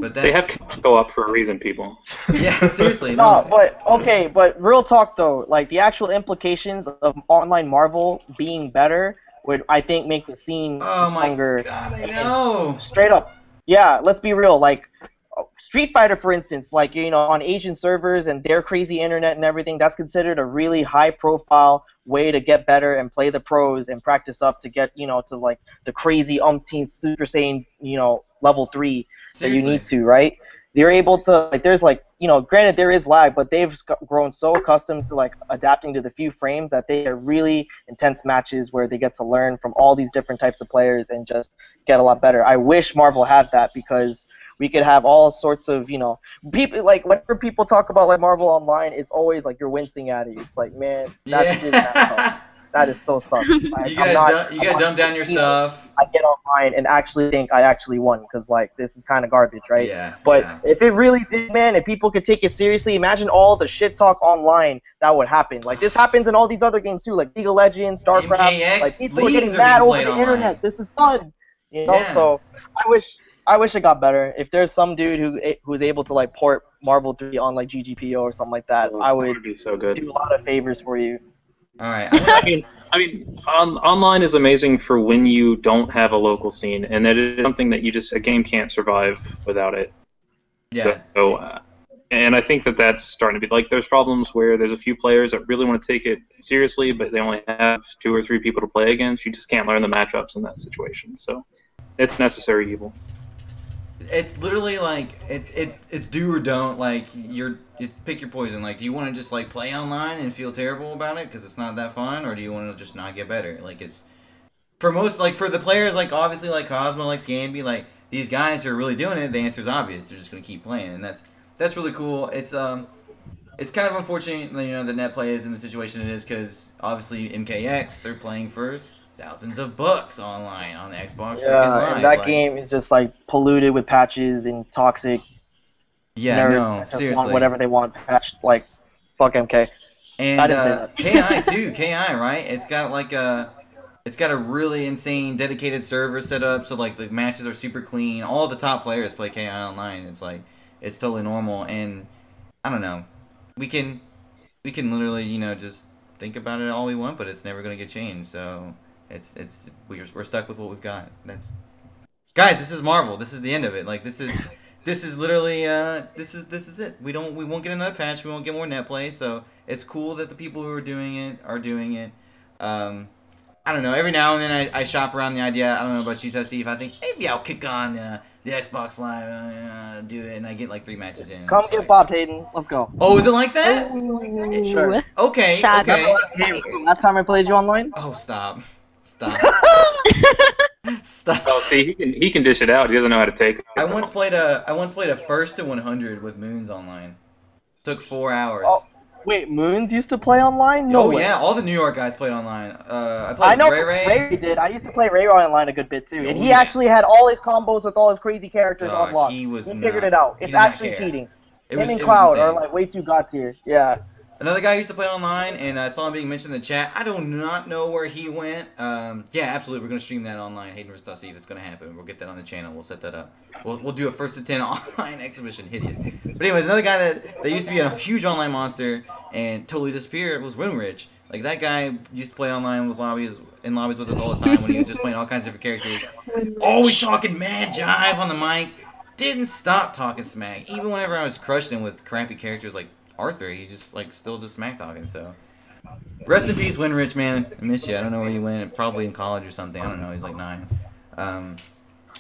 But they have to go up for a reason, people. Yeah, seriously. No, but real talk though, like the actual implications of online Marvel being better would, I think, make the scene stronger. Oh my god, I know. Straight up. Yeah, let's be real. Like Street Fighter, for instance, like on Asian servers and their crazy internet and everything, that's considered a really high-profile way to get better and play the pros and practice up to get to like the crazy umpteenth Super Saiyan level 3 that you need to, right? They're able to, like, there's like, granted there is lag, but they've grown so accustomed to like adapting to the few frames that they are really intense matches where they get to learn from all these different types of players and just get a lot better. I wish Marvel had that, because we could have all sorts of, people, like, whenever people talk about like Marvel Online, it's always like you're wincing at it. It's like, man, that's really sus. That is so sus. You gotta dumb down your stuff. I get online and actually think I actually won, because like this is kind of garbage, right? Yeah. But if it really did, man, if people could take it seriously, imagine all the shit talk online that would happen. Like this happens in all these other games too, like League of Legends, StarCraft. MKX, like people are getting mad over the internet. This is fun, So I wish it got better. If there's some dude who's able to like port Marvel 3 on like GGPO or something like that, I would be so good. Do a lot of favors for you. All right. I mean, online is amazing for when you don't have a local scene, and that is something that a game can't survive without it. Yeah. So, and I think that's starting to be, like, there's problems where there's a few players that really want to take it seriously, but they only have 2 or 3 people to play against. You just can't learn the matchups in that situation. So, it's necessary evil. It's literally like it's do or don't. Like it's pick your poison. Like, do you want to just like play online and feel terrible about it because it's not that fun, or do you want to just not get better? Like, it's for most, like for the players, like obviously like Cosmo, like Scamby, like these guys who are really doing it. The answer's obvious. They're just gonna keep playing, and that's really cool. It's kind of unfortunate, that Netplay is in the situation it is, because obviously MKX, they're playing for thousands of bucks online on the Xbox. Yeah, and that game is just like polluted with patches and toxic. Yeah, nerds no, that just seriously. want whatever they want patched. Like, Fuck MK. And I didn't say that. KI too, KI, right? It's got like it's got a really insane dedicated server set up, so like the matches are super clean. All the top players play KI online. It's like it's totally normal, and I don't know. We can literally, you know, just think about it all we want, but it's never gonna get changed. So we're stuck with what we've got. That's guys. This is Marvel. This is the end of it. Like this is literally this is it. We won't get another patch. We won't get more Netplay. So it's cool that the people who are doing it are doing it. I don't know. Every now and then I shop around the idea. I don't know about you, Steve. I think maybe I'll kick on the Xbox Live, do it, and I get like 3 matches in. Come get Bob Hayden. Let's go. Oh, is it like that? Sure. Okay. Shots. Okay. Last time I played you online? Oh, stop. Stop. Oh, see, he can dish it out. He doesn't know how to take it. I once played a first to 100 with Moons online. Took 4 hours. Oh, wait, Moons used to play online? No way. Yeah, all the New York guys played online. I played I know with Ray did. I used to play Ray online a good bit too, and he actually had all his combos with all his crazy characters unlocked. He figured it out. It's actually cheating. Him and It was Cloud are insane. like way too god tier. Yeah. Another guy used to play online, and I saw him being mentioned in the chat. I do not know where he went. Yeah, absolutely. We're going to stream that online. Hayden vs. Steve. It's going to happen. We'll get that on the channel. We'll set that up. We'll do a 1st to 10 online exhibition. Hideous. But anyways, another guy that used to be a huge online monster and totally disappeared was Winrich. Like, that guy used to play online with lobbies with us all the time when he was just playing all kinds of different characters. Always talking mad jive on the mic. Didn't stop talking smack. Even whenever I was crushing him with crappy characters like Arthur, he just like still just smack talking. So rest in peace, Winrich, man. I miss you. I don't know where you went. Probably in college or something. I don't know. He's like 9.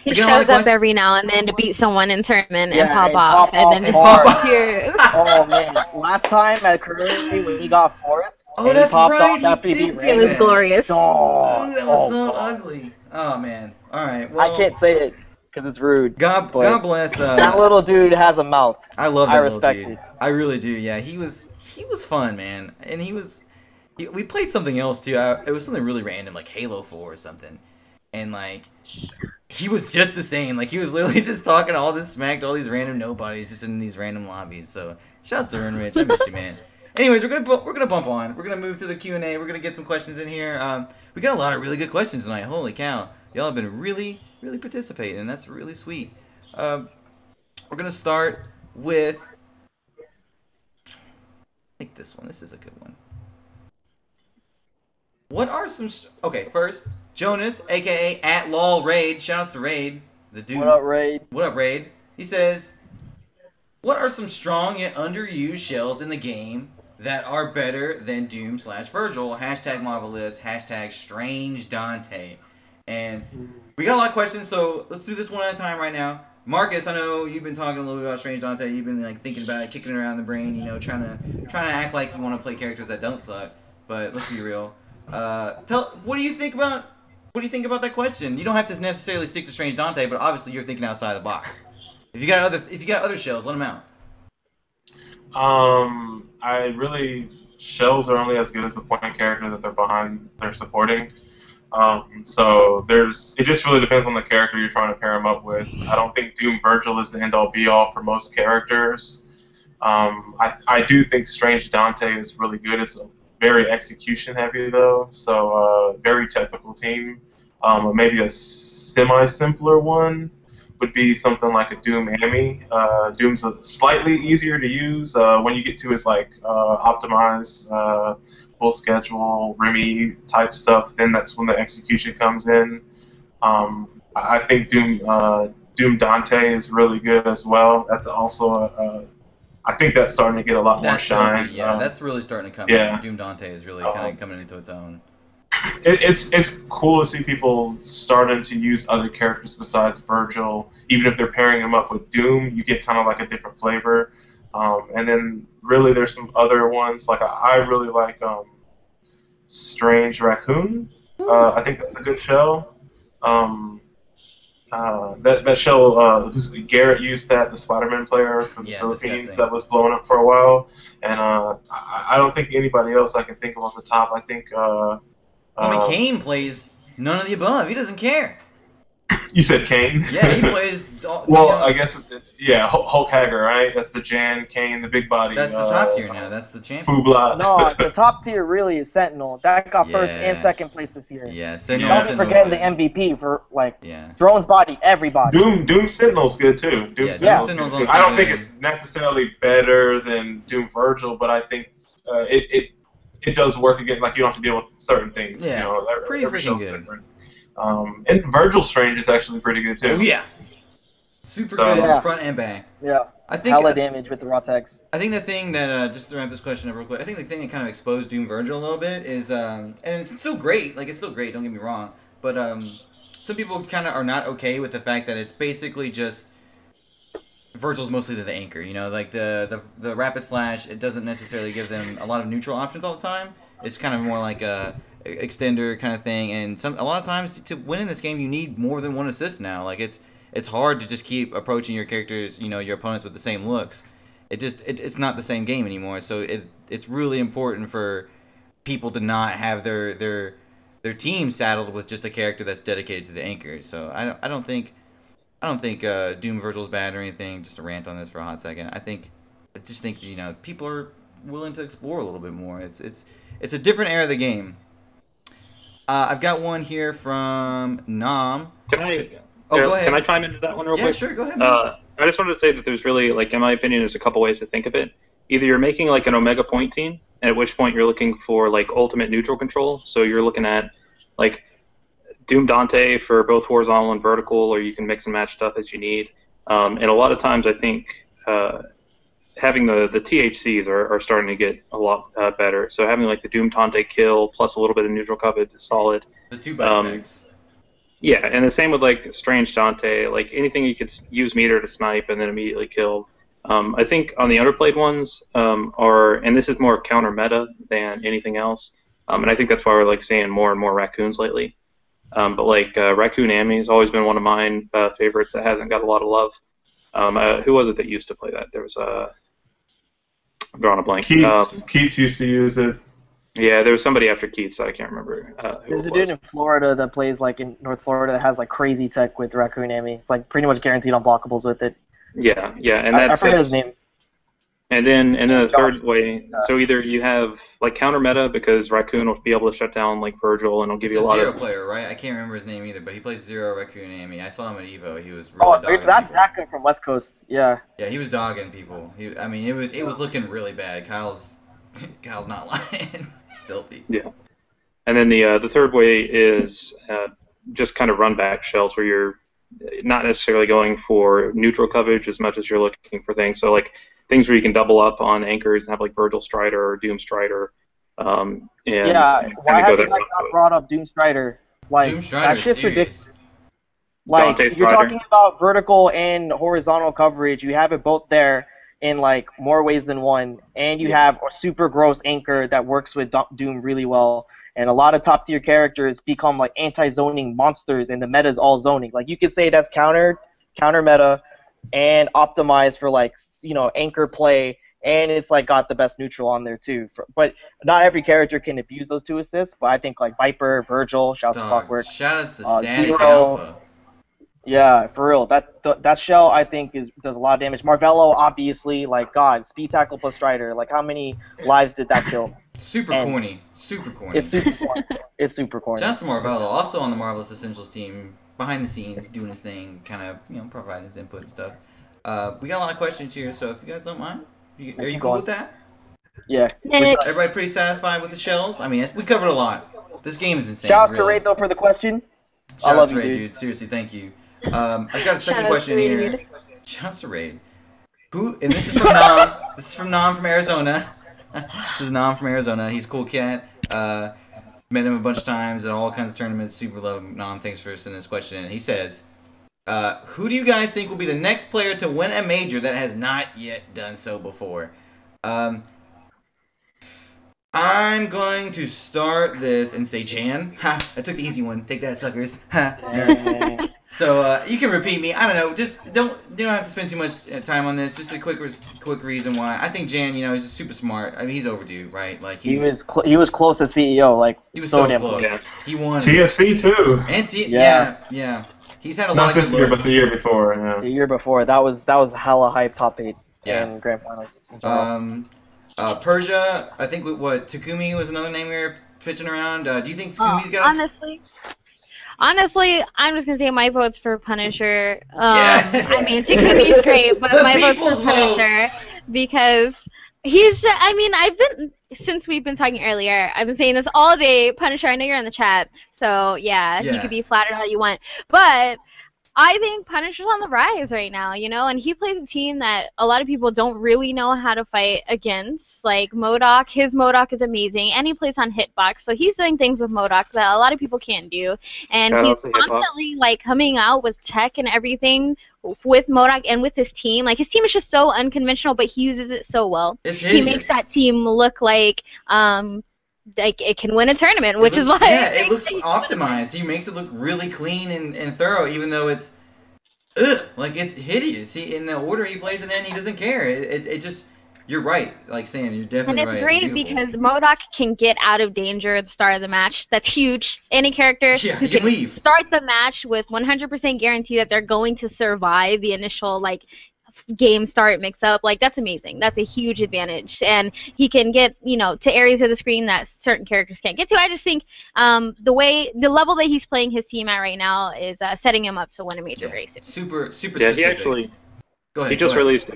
He shows up every now and then to beat someone in tournament and pop off, and then hard. disappears. Oh man! Last time at Curry when he got 4th. Oh, that's right. It was glorious. Oh, that was so ugly. Oh man. All right. Well, I can't say it because it's rude. God bless. That little dude has a mouth. I love that I respect little dude. it. I really do. Yeah, he was fun, man, and we played something else too. It was something really random, like Halo 4 or something, and like he was just the same. Like he was literally just talking all this smack to all these random nobodies just in these random lobbies. So shouts to Rich. I miss you, man. Anyways, we're gonna bump on. We're gonna move to the Q&A. We're gonna get some questions in here. We got a lot of really good questions tonight. Holy cow, y'all have been really participating, and that's really sweet. We're gonna start with. I think this one. This is a good one. What are some... Okay, first, Jonas, a.k.a. @LolRaid. Shoutouts to Raid, the dude. What up, Raid? What up, Raid? He says, what are some strong yet underused shells in the game that are better than Doom/Virgil? Hashtag Marvelous. Hashtag Strange Dante. And we got a lot of questions, so let's do this one at a time right now. Marcus, I know you've been talking a little bit about Strange Dante. You've been like thinking about it, kicking it around the brain, you know, trying to act like you want to play characters that don't suck. But let's be real. What do you think about that question? You don't have to necessarily stick to Strange Dante, but obviously you're thinking outside the box. If you got other shells, let them out. Shells are only as good as the point character that they're supporting. So it just really depends on the character you're trying to pair them up with. I don't think Doom Virgil is the end-all be-all for most characters. I do think Strange Dante is really good. It's very execution-heavy, though, so very technical team. Maybe a semi-simpler one would be something like a Doom Ami. Doom's slightly easier to use. When you get to his optimize, full schedule, Remy type stuff, then that's when the execution comes in. I think Doom Dante is really good as well. That's also I think that's starting to get a lot more shine. That's really starting to come in. Doom Dante is really kind of coming into its own. It's cool to see people starting to use other characters besides Virgil. Even if they're pairing them up with Doom, you get kind of like a different flavor. And then really there's some other ones. Like I really like Strange Raccoon. I think that's a good shell. That shell, Garrett used that, the Spider-Man player from the Philippines, disgusting. That was blowing up for a while. And I don't think anybody else I can think of off the top. I think... Kane plays none of the above. He doesn't care. You said Kane? Yeah, he plays. Well, I guess, yeah, Hulk Hager, right? That's the Jan, Kane, the big body. That's the top tier now. That's the champion. Fubla. No, the top tier really is Sentinel. That got first and Yeah. second place this year. Yeah, Don't Sentinel's forget the good. MVP for Yeah. Throne's body, everybody. Doom Sentinel's good too. Doom Yeah, Sentinel's Sentinel's good too. also I don't think good. it's necessarily better than Doom Virgil, but I think it does work again. Like you don't have to deal with certain things. Yeah, you know, pretty every freaking show's good. different. And Virgil Strange is actually pretty good too. Oh yeah. Super So- good Yeah. front and back. Yeah. I think Hella damage with the raw text. I think the thing that just to wrap this question up real quick, I think the thing that kind of exposed Doom Virgil a little bit is and it's still great, like it's still great, don't get me wrong, but some people kind of are not okay with the fact that it's basically just Virgil's mostly the anchor, you know, like the rapid slash, it doesn't necessarily give them a lot of neutral options all the time. It's kind of more like a extender kind of thing, and a lot of times to win in this game you need more than one assist now. Like it's hard to just keep approaching your characters, you know, your opponents with the same looks. It's not the same game anymore. So it's really important for people to not have their team saddled with just a character that's dedicated to the anchor. So I don't think Doom Virgil's bad or anything. Just a rant on this for a hot second. I just think you know people are willing to explore a little bit more. It's a different era of the game. I've got one here from Nam. Can I? Go ahead. Can I chime into that one real Yeah, quick? sure. Go ahead. Man. I just wanted to say that there's really, like, in my opinion, there's a couple ways to think of it. Either you're making like an Omega point team, at which point you're looking for like ultimate neutral control. So you're looking at like Doom Dante for both horizontal and vertical, or you can mix and match stuff as you need. And a lot of times I think having the THCs are starting to get a lot better. So having like the Doom Dante kill plus a little bit of neutral coverage is solid. The 2x tags. Yeah, and the same with like Strange Dante, like anything you could use meter to snipe and then immediately kill. I think on the underplayed ones and this is more counter meta than anything else, and I think that's why we're like seeing more and more raccoons lately. But like Raccoon Ami has always been one of mine favorites that hasn't got a lot of love. Who was it that used to play that? There was I'm drawing a blank. Keats used to use it. Yeah, there was somebody after Keats that I can't remember. There's a dude in Florida that plays like in North Florida that has like crazy tech with Raccoon Ami. It's like pretty much guaranteed unblockables with it. Yeah, and I that's forget his name. And then the third way, so either you have like counter meta because Raccoon will be able to shut down like Virgil and it'll give you a lot Zero of player, right? I can't remember his name either, but he plays Zero Raccoon Ami. I saw him at Evo. He was really dogging that's people. Zaka from West Coast. Yeah. Yeah, he was dogging people. It was looking really bad. Kyle's not lying. Filthy. Yeah. And then the third way is just kind of run back shells where you're not necessarily going for neutral coverage as much as you're looking for things. So like things where you can double up on anchors and have like Virgil Strider or Doom Strider. Why have you guys not brought up Doom Strider? Like Doom Strider that shit's serious. ridiculous. Like Dante you're Strider. talking about vertical and horizontal coverage. You have it both there in like more ways than one, and you have a super gross anchor that works with Doom really well. And a lot of top tier characters become like anti-zoning monsters, and the meta is all zoning. Like you could say that's counter meta, and optimized for like anchor play, and it's like got the best neutral on there too. But not every character can abuse those two assists. But I think like Viper, Virgil, shouts to Clockwork, Shout-outs to Static Zero. Alpha. Yeah, for real. That shell I think does a lot of damage. Marvello, obviously, like God, speed tackle plus Strider. Like how many lives did that kill? Super corny. Super corny. It's super corny. It's super corny. Shouts to Marvello, also on the Marvelous Essentials team, behind the scenes, doing his thing, kind of providing his input and stuff. We got a lot of questions here, so if you guys don't mind, are you cool with that? Yeah. Everybody pretty satisfied with the shells? I mean, we covered a lot. This game is insane. Shouts to really. Raid though for the question. Shouts I love to you, Raid, dude. dude. Seriously, thank you. I've got a second Shout out question to here. Raid. Shouts to Raid. And this is from Nam. This is from Nam from Arizona. This is Nam from Arizona. He's a cool cat. Met him a bunch of times at all kinds of tournaments. Super love Nam. Thanks for sending this question in. He says, who do you guys think will be the next player to win a major that has not yet done so before? I'm going to start this and say Jan. Ha! I took the easy one. Take that, suckers. Ha! Nerds. So you can repeat me. I don't know. Just you don't have to spend too much time on this. Just a quick reason why. I think Jan, he's just super smart. I mean, he's overdue, right? Like he was close to CEO. Like he was so so damn close. Yeah. He won. TFC too. And Yeah. yeah. He's had a lot Not of good this year, but looks. the year before. Yeah. The year before, that was hella hype top 8 Yeah. in grand finals. in general. Persia, I think Takumi was another name we were pitching around. Do you think Takumi's got? Honestly, I'm just gonna say my vote's for Punisher. Yeah. I mean, Takumi's great, but The my vote's people's for Punisher because he's. I mean, since we've been talking earlier, I've been saying this all day. Punisher, I know you're in the chat, so yeah, you could be flattered all you want, but I think Punisher's on the rise right now, you know, and he plays a team that a lot of people don't really know how to fight against. Like MODOK, his MODOK is amazing, and he plays on Hitbox, so he's doing things with MODOK that a lot of people can't do. And he's constantly like coming out with tech and everything with MODOK and with his team. Like his team is just so unconventional, but he uses it so well. He makes that team look like it can win a tournament, which is like it looks optimized. He makes it look really clean and thorough, even though it's like it's hideous. In the order he plays it in, he doesn't care. It just you're right, like Sam, you're definitely right. And it's great because MODOK can get out of danger at the start of the match. That's huge. Any character who can leave. Start the match with 100% guarantee that they're going to survive the initial game start mix up, like that's amazing. That's a huge advantage, and he can get to areas of the screen that certain characters can't get to. I just think the level that he's playing his team at right now is setting him up to win a major very soon. Super specific. He actually go ahead. He just released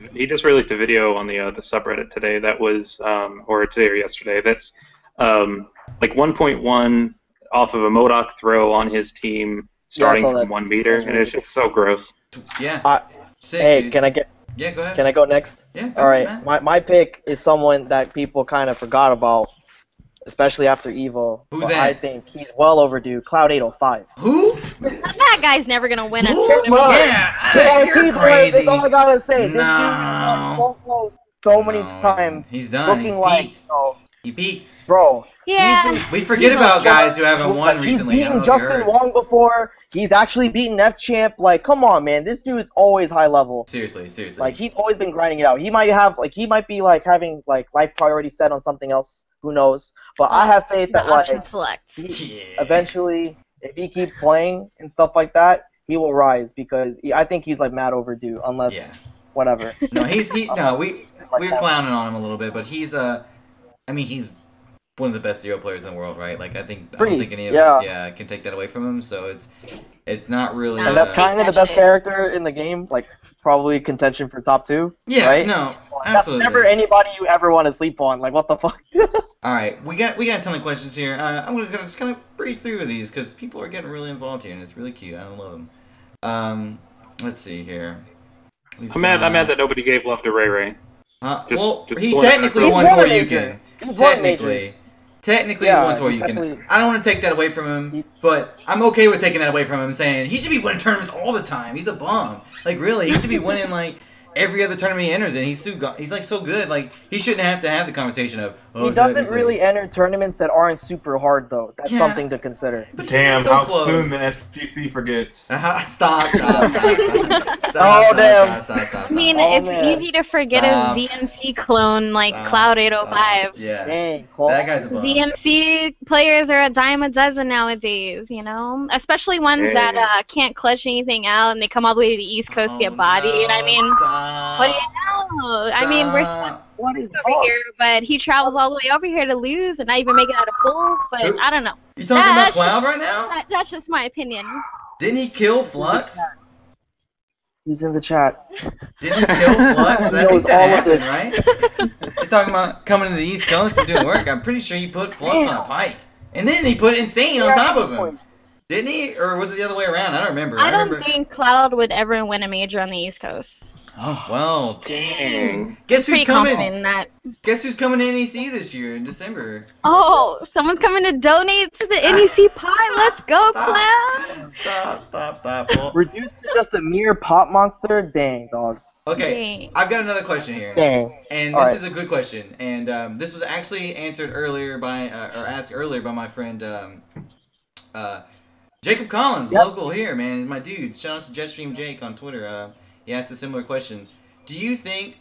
a video on the subreddit today that was or today or yesterday that's like 1.1 off of a MODOK throw on his team starting from 1 meter, and it's just so gross. Yeah. Sick, hey, dude. can I get? Yeah, go ahead. Can I go next? Yeah. All right. My pick is someone that people kind of forgot about, especially after Evo. Who's that? I think he's well overdue. Cloud 805. Who? That guy's never gonna win a tournament. Yeah, you're crazy. That's all I gotta say. No. This dude got so close so many times. He's done. He's peaked. He peaked. Bro. Yeah. We forget about guys who haven't won recently. He's beaten Justin Wong before. He's actually beaten F-Champ. Like, come on, man. This dude's always high level. Seriously. Like, he's always been grinding it out. He might be having life priority set on something else. Who knows? But I have faith that eventually, if he keeps playing and stuff like that, he will rise because I think he's like mad overdue. Unless whatever. No, we're clowning on him a little bit, but he's he's one of the best Zero players in the world, right? Like I don't think any of us can take that away from him. So it's not really. And that's kind of the best character in the game. Like probably contention for top 2. Yeah, right? No, absolutely. That's never anybody you ever want to sleep on. Like what the fuck? All right, we got a ton of questions here. I'm gonna just kind of breeze through these because people are getting really involved here, and it's really cute. I love them. Let's see here. I'm mad that nobody gave love to Ray Ray. He technically won Toryuken. Technically, he's won Toryuken. I don't want to take that away from him, but I'm okay with taking that away from him, saying he should be winning tournaments all the time. He's a bum. Like really, he should be winning like every other tournament he enters in. He's like so good. Like he shouldn't have to have the conversation of. He doesn't really enter tournaments that aren't super hard though. That's something to consider. But damn, how soon the FGC forgets. Stop. I mean, it's easy to forget a ZMC clone like Cloud 805. Yeah. Dang, that guy's a bum. ZMC players are a dime a dozen nowadays, especially ones that can't clutch anything out and they come all the way to the East Coast to get bodied. I mean, what do you know? I mean, we're over here, but he travels all the way over here to lose and not even make it out of pools. But I don't know. You talking about Cloud right now? That's just my opinion. Didn't he kill Flux? He's in the chat. Didn't he kill Flux? That happened, right? You're talking about coming to the East Coast and doing work. I'm pretty sure he put Flux on a pike. And then he put Insane on top of him. Didn't he? Or was it the other way around? I don't remember. I don't think Cloud would ever win a major on the East Coast. Oh, well, dang. Guess who's coming? Guess who's coming to NEC this year in December? Oh, someone's coming to donate to the NEC pie. Let's go, Cloud. Stop. Well, reduced to just a mere pop monster? Dang, dog. Okay, I've got another question here. Dang. And this is a good question. And this was actually answered earlier by, or asked earlier by my friend Jacob Collins, local here, man. He's my dude. Shout out to Jetstream Jake on Twitter. He asked a similar question. Do you think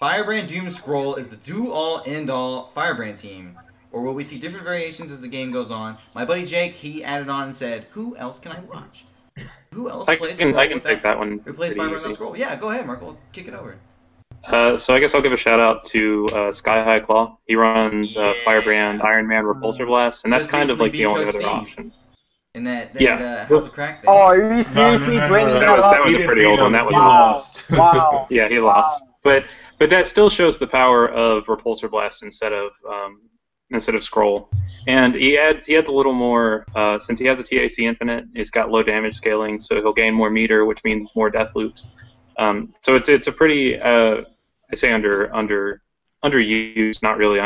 Firebrand Doom Scroll is the do-all, end-all Firebrand team? Or will we see different variations as the game goes on? My buddy Jake, he added on and said, who else can I watch? Who else I plays can Scroll take without- that one. Who plays pretty Fire easy. without Scroll? Yeah, go ahead, Mark. We'll kick it over. So I guess I'll give a shout out to Sky High Claw. He runs Firebrand, Iron Man, Repulsor Blast, and that's Just kind of like recently the only beat other Coach Steve. option. In that Yeah. House of Crack thing. Oh, are you seriously bringing no. that up? That was a pretty old one. That was He lost. Wow. Yeah, he lost. But that still shows the power of Repulsor Blast instead of Scroll. And he adds a little more since he has a TAC Infinite. It's got low damage scaling, so he'll gain more meter, which means more death loops. So it's a pretty I say underused, not really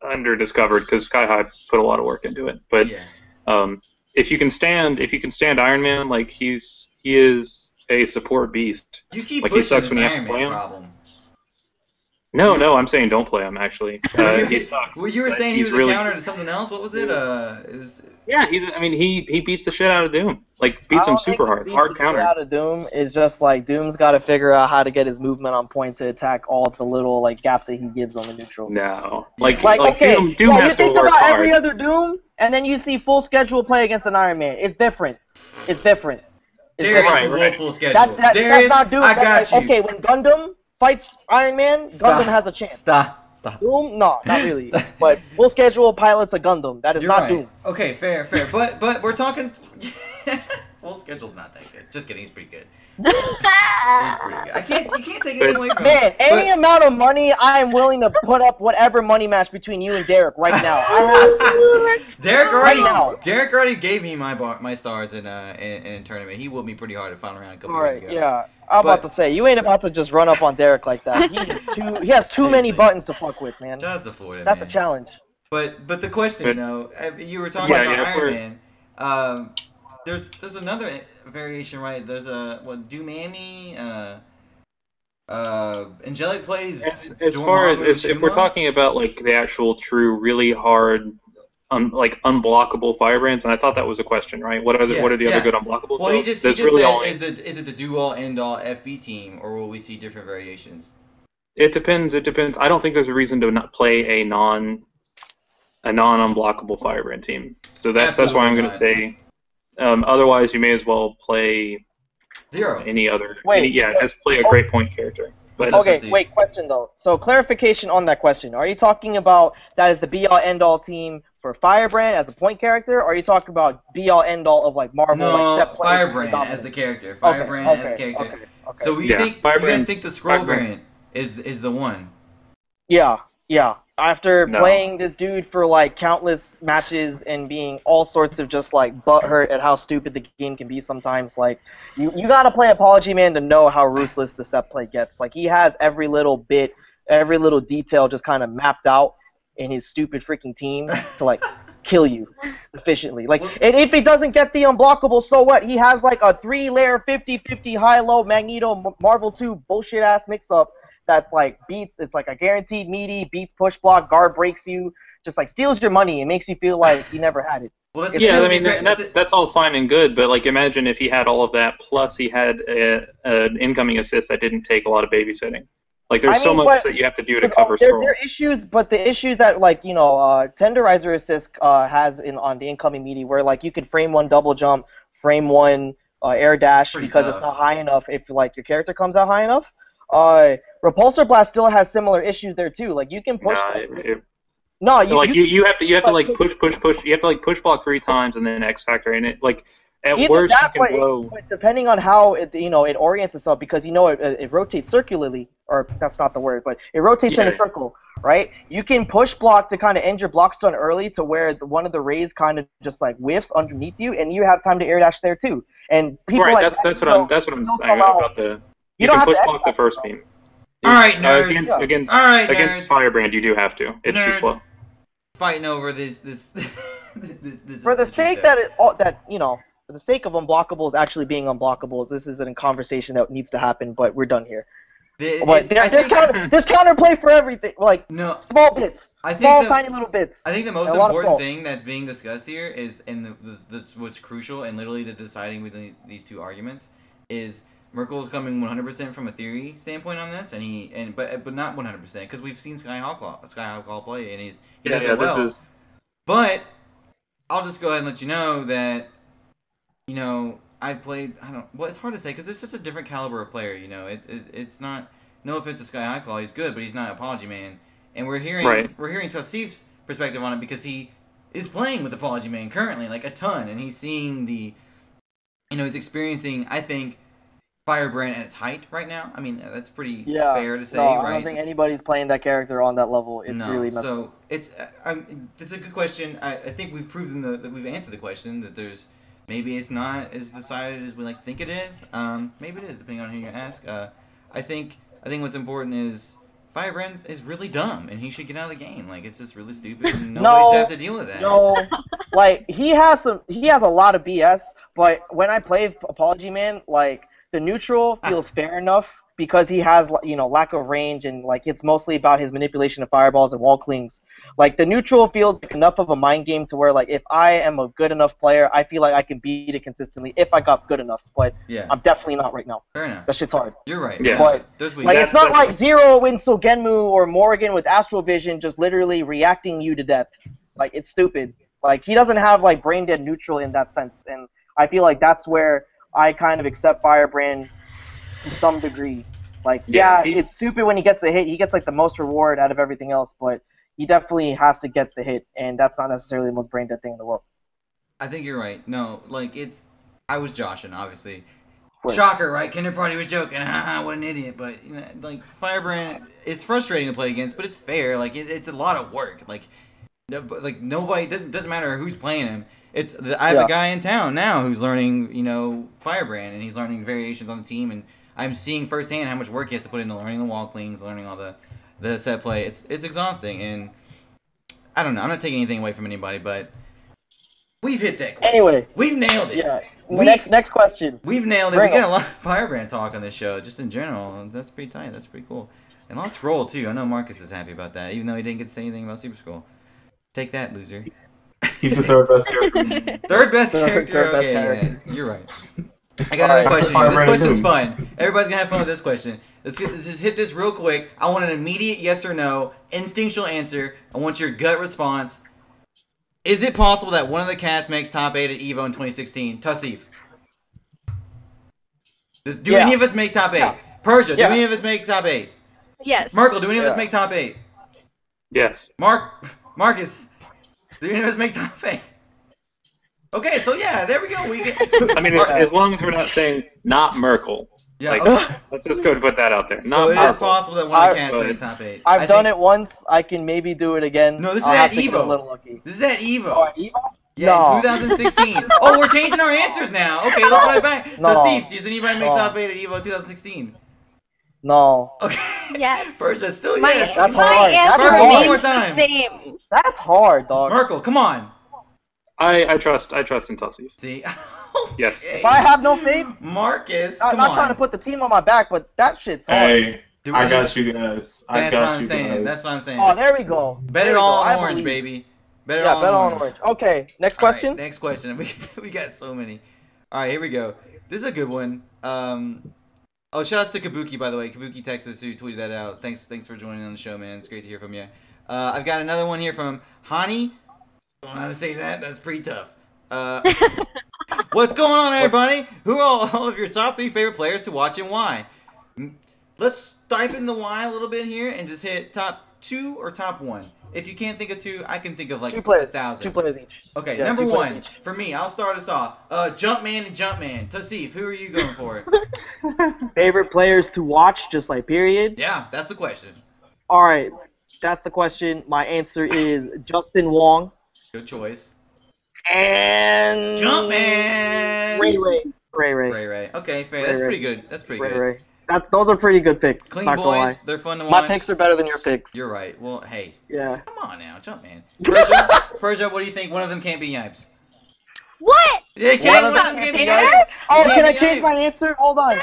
underdiscovered, because Sky High put a lot of work into it. But if you can stand Iron Man, like he is a support beast. You keep like he pushing sucks this when you have Iron to play Man him. problem. No, I'm saying don't play him. Actually, he sucks. Well, you were but saying he he's was really a counter to something else. What was it? It was. Yeah, he beats the shit out of Doom. Like beats him super hard counter. Out of Doom is just like Doom's got to figure out how to get his movement on point to attack all the little like gaps that he gives on the neutral. No, like okay, Doom has you to think work about hard. every other Doom, and then you see full schedule play against an Iron Man. It's different. It's different. Darius different. will full schedule. That's Darius, not Doom. I got you. Okay, when Gundam fights Iron Man, Gundam has a chance. Stop. Doom? No, not really. But full schedule pilots a Gundam. That is You're not right. Doom. Okay, fair. But we're talking. Full schedule's not that good. Just kidding. He's pretty good. He's pretty good. You can't take anything away from him. Man, any amount of money, I am willing to put up whatever money match between you and Derek right now. Derek Right already gave me my stars in a tournament. He whooped me pretty hard at final round a couple years ago. Yeah. I'm about to say, you ain't about to just run up on Derek like that. He has too many buttons to fuck with, man. Just afford it, That's man. a challenge. But the question, though, you were talking about Iron Man. There's another variation, right? There's Doomami, Angelic plays. As far as if we're talking about like the actual true really hard like unblockable firebrands, and I thought that was a question, right? What are the other good unblockables? Well, he just said, is it the do all end all FB team, or will we see different variations? It depends. I don't think there's a reason to not play a non unblockable firebrand team. So that's why I'm going to say. Otherwise, you may as well play zero. Just play a great point character. But okay, wait, question though. So clarification on that question. Are you talking about that is the be all end all team for Firebrand as a point character, or are you talking about be all end all of like Marvel? No, like Firebrand as the character. Firebrand as the character. Okay. So you guys think the scroll variant is the one? Yeah. After playing this dude for like countless matches and being all sorts of just like butthurt at how stupid the game can be sometimes, like you gotta play Apology Man to know how ruthless the set play gets. Like he has every little bit, every little detail just kind of mapped out in his stupid freaking team to like kill you efficiently. Like, and if he doesn't get the unblockable, so what? He has like a 3-layer 50-50 high-low Magneto Marvel 2 bullshit ass mix-up. That's like beats, it's like a guaranteed meaty, beats push block, guard breaks you, just like steals your money and makes you feel like you never had it. Well, that's all fine and good, but like imagine if he had all of that, plus he had an incoming assist that didn't take a lot of babysitting. Like there's so much that you have to do to cover scroll. There are issues, but the issues that like Tenderizer assist has on the incoming meaty, where like you could frame one double jump, frame one air dash because it's not high enough if like your character comes out high enough. Repulsor Blast still has similar issues there too. Like you can push. You have to like push. You have to like push block 3 times and then X Factor, and it like at worst you can blow. Depending on how it it orients itself, because it rotates circularly, or that's not the word, but it rotates in a circle, right? You can push block to kind of end your block stun early to where one of the rays kind of just like whiffs underneath you, and you have time to air dash there too. And people that's what I'm saying about the. You can push block the first beam. All right, nerds. Against Firebrand, you do have to. It's too slow. Fighting over this for the sake for the sake of unblockables actually being unblockables, this is a conversation that needs to happen. But we're done here. There's counterplay for everything. Like small bits, tiny little bits. I think the most important thing that's being discussed here is, what's crucial and literally the deciding between these two arguments is. Merkel is coming 100% from a theory standpoint on this, but not 100% because we've seen Sky Hawk play and he does it well. But I'll just go ahead and let you know that I've played. I don't. Well, it's hard to say because there's such a different caliber of player. You know, it's not. No offense to Sky High Claw, he's good, but he's not Apology Man. And we're hearing Tassif's perspective on it because he is playing with Apology Man currently, like a ton, and he's seeing the. You know, he's experiencing. I think. Firebrand at its height right now. I mean, that's pretty fair to say, right? I don't think anybody's playing that character on that level. It's really messed up. It's a good question. I think we've proven that we've answered the question that there's maybe it's not as decided as we like think it is. Maybe it is depending on who you ask. I think what's important is Firebrand is really dumb and he should get out of the game. Like it's just really stupid and nobody should have to deal with that. No, like he has a lot of BS. But when I play Apology Man, like. The neutral feels fair enough because he has, you know, lack of range and, like, it's mostly about his manipulation of fireballs and wall clings. Like, the neutral feels like enough of a mind game to where, like, if I am a good enough player, I feel like I can beat it consistently if I got good enough. But I'm definitely not right now. Fair enough. That shit's hard. You're right. Yeah. But, like, it's not like Zero wins Sogenmu or Morrigan with Astral Vision just literally reacting you to death. Like, it's stupid. Like, he doesn't have, like, brain dead neutral in that sense. And I feel like that's where I kind of accept Firebrand to some degree. Like, it's stupid when he gets a hit. He gets, like, the most reward out of everything else, but he definitely has to get the hit, and that's not necessarily the most brain-dead thing in the world. I think you're right. No, like, I was joshing, obviously. Shocker, right? Kinder Party was joking. What an idiot. But, you know, like, Firebrand, it's frustrating to play against, but it's fair. Like, it's a lot of work. Like nobody, doesn't matter who's playing him. I have a guy in town now who's learning, you know, Firebrand, and he's learning variations on the team, and I'm seeing firsthand how much work he has to put into learning the wall clings, learning all the set play. It's exhausting, and I don't know. I'm not taking anything away from anybody, but we've hit that question. Anyway, we've nailed it. Yeah. Next question. We've nailed it. We got a lot of Firebrand talk on this show, just in general. That's pretty tight. That's pretty cool. And a lot of Scroll too. I know Marcus is happy about that, even though he didn't get to say anything about Super Scroll. Take that, loser. He's the third best character. Third best character? Okay, yeah, you're right. I got another question here. This question's fun. Everybody's going to have fun with this question. Let's just hit this real quick. I want an immediate yes or no, instinctual answer. I want your gut response. Is it possible that one of the cast makes top 8 at EVO in 2016? Tassif. Do any of us make top 8? Yeah. Persia, do any of us make top 8? Yes. Merkel, do any of us make top 8? Yes. Marcus, do any of us make top 8? Okay, so yeah, there we go. I mean, as long as we're not saying not Merkel. Yeah. Like, let's just go and put that out there. Not so it Merkel. is possible that one of the cast makes top 8. I've done it once. I can maybe do it again. No, this is at EVO. This is at EVO. Oh, at EVO? Yeah, in 2016. Oh, we're changing our answers now. Okay, let's run it back. No. Tassif, does anybody make top 8 at EVO 2016? No. Okay. Yes. Persia, still yes. That's hard. Merkel, one more time. Same. That's hard, dog. Merkel, come on. I trust in Tassif. See? Yes. If I have no faith, Marcus, I'm not trying to put the team on my back, but that shit's hard. Hey, I got you guys. That's what I'm saying. That's what I'm saying. Oh, there we go. Bet it all on orange, baby. Bet it all on orange. Okay, next question. Right, next question. We got so many. All right, here we go. This is a good one. Oh, shout outs to Kabuki, by the way. Kabuki Texas, who tweeted that out. Thanks for joining on the show, man. It's great to hear from you. I've got another one here from Hani. Don't know how to say that. That's pretty tough. What's going on, everybody? Who are all of your top 3 favorite players to watch and why? Let's type in the why a little bit here and just hit top 2 or top 1. If you can't think of 2, I can think of like 1,000. 2 players each. Okay, yeah, number 1 for me. I'll start us off. Jumpman and Jumpman. Tassif, who are you going for? Favorite players to watch, just like period. Yeah, that's the question. All right, that's the question. My answer is Justin Wong. Good choice. And Jumpman. Ray. Okay, fair. That's pretty good. That's pretty good. Those are pretty good picks. Clean not boys. They're fun to watch. My picks are better than your picks. You're right. Well, hey. Yeah. Come on now, Jumpman. Persia, what do you think? One of them can't be Yipes. What? Yeah, one of them can't be Yipes. Oh, can I change my answer? Hold on.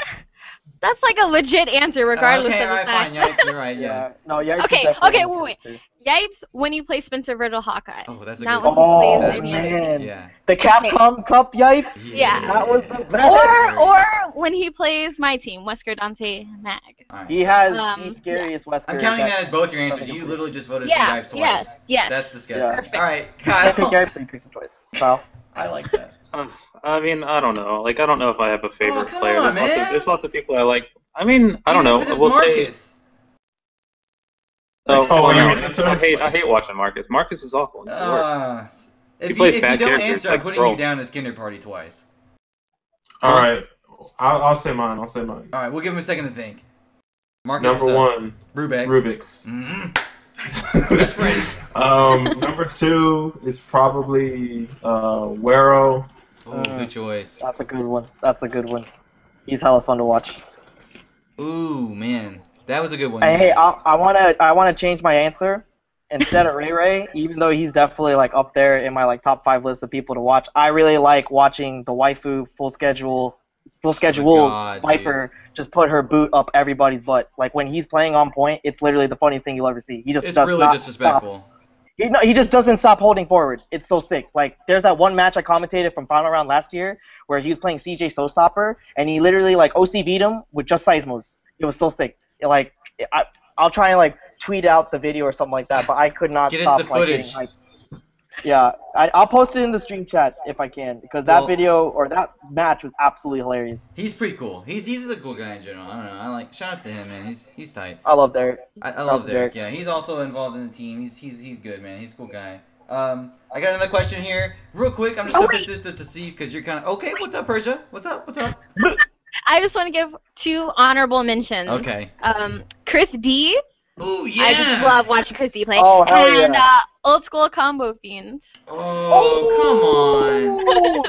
That's like a legit answer, regardless of the fact. fact. Okay, alright, fine. Yipes, you're right. Yeah. No, Yipes. Okay, wait. Yipes when you play Spencer Virgil Hawkeye. Oh, that's a not good one. That's man. Yeah. The Capcom Cup Yipes? Yeah. That was the best. Or when he plays my team, Wesker Dante Mag. Right. He has the scariest Wesker. I'm counting that as both your answers. You literally just voted for Yipes twice. Yes. That's disgusting. Yeah. Alright, Kyle. Kyle. Pick Yipes, so you pick some choice. Kyle. I like that. I mean, I don't know. Like, I don't know if I have a favorite come player. on, There's man. lots of people I like. I mean, I don't know. Even if it's We'll say. Marcus. Oh, Oh, well, yeah, no, that's I right. hate watching Marcus. Marcus is awful. He's the worst. If you plays bad don't characters answer, like I'm putting Stroll. you down as Kinder Party twice. All right, I'll say mine. I'll say mine. All right, we'll give him a second to think. Marcus, Number what's up? one, Rubik's. Rubik's. Best friends. Number two is probably Wero. Oh, good choice. That's a good one. That's a good one. He's hella fun to watch. Ooh, man. That was a good one. And hey, yeah. I wanna change my answer. Instead of Ray Ray, even though he's definitely like up there in my like top 5 list of people to watch, I really like watching the waifu full schedule God, Viper just put her boot up everybody's butt. Like when he's playing on point, it's literally the funniest thing you'll ever see. He just It's does really not disrespectful. Stop. He just doesn't stop holding forward. It's so sick. Like there's that one match I commentated from final round last year where he was playing CJ Showstopper and he literally like OCV'd him with just seismos. It was so sick. I'll try and like tweet out the video or something like that, but I could not Get us stop the footage. Like, yeah, I'll post it in the stream chat if I can because that video or that match was absolutely hilarious. He's pretty cool. He's a cool guy in general. I don't know. I like. Shout out to him, man. He's tight. I love Derek. I love Derek. Yeah, he's also involved in the team. He's good, man. He's a cool guy. I got another question here, real quick. I'm just gonna pitch this to see because you're kind of okay. What's up, Persia? What's up? What's up? I just want to give 2 honorable mentions. Okay. Chris D. Ooh, yeah. I just love watching Chris D play. Oh, hell and yeah. Old School Combo Fiends. Oh,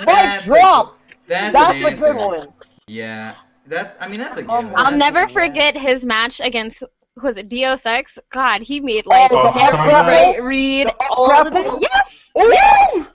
come on. Mic drop. That's That's an a good answer. one. Yeah, that's a good Come one. on. I'll That's- never forget his match against, was it Dios X? God, he made like Oh, the every uppercut? right read The all the uppercut? time. Yes! Ooh. Yes!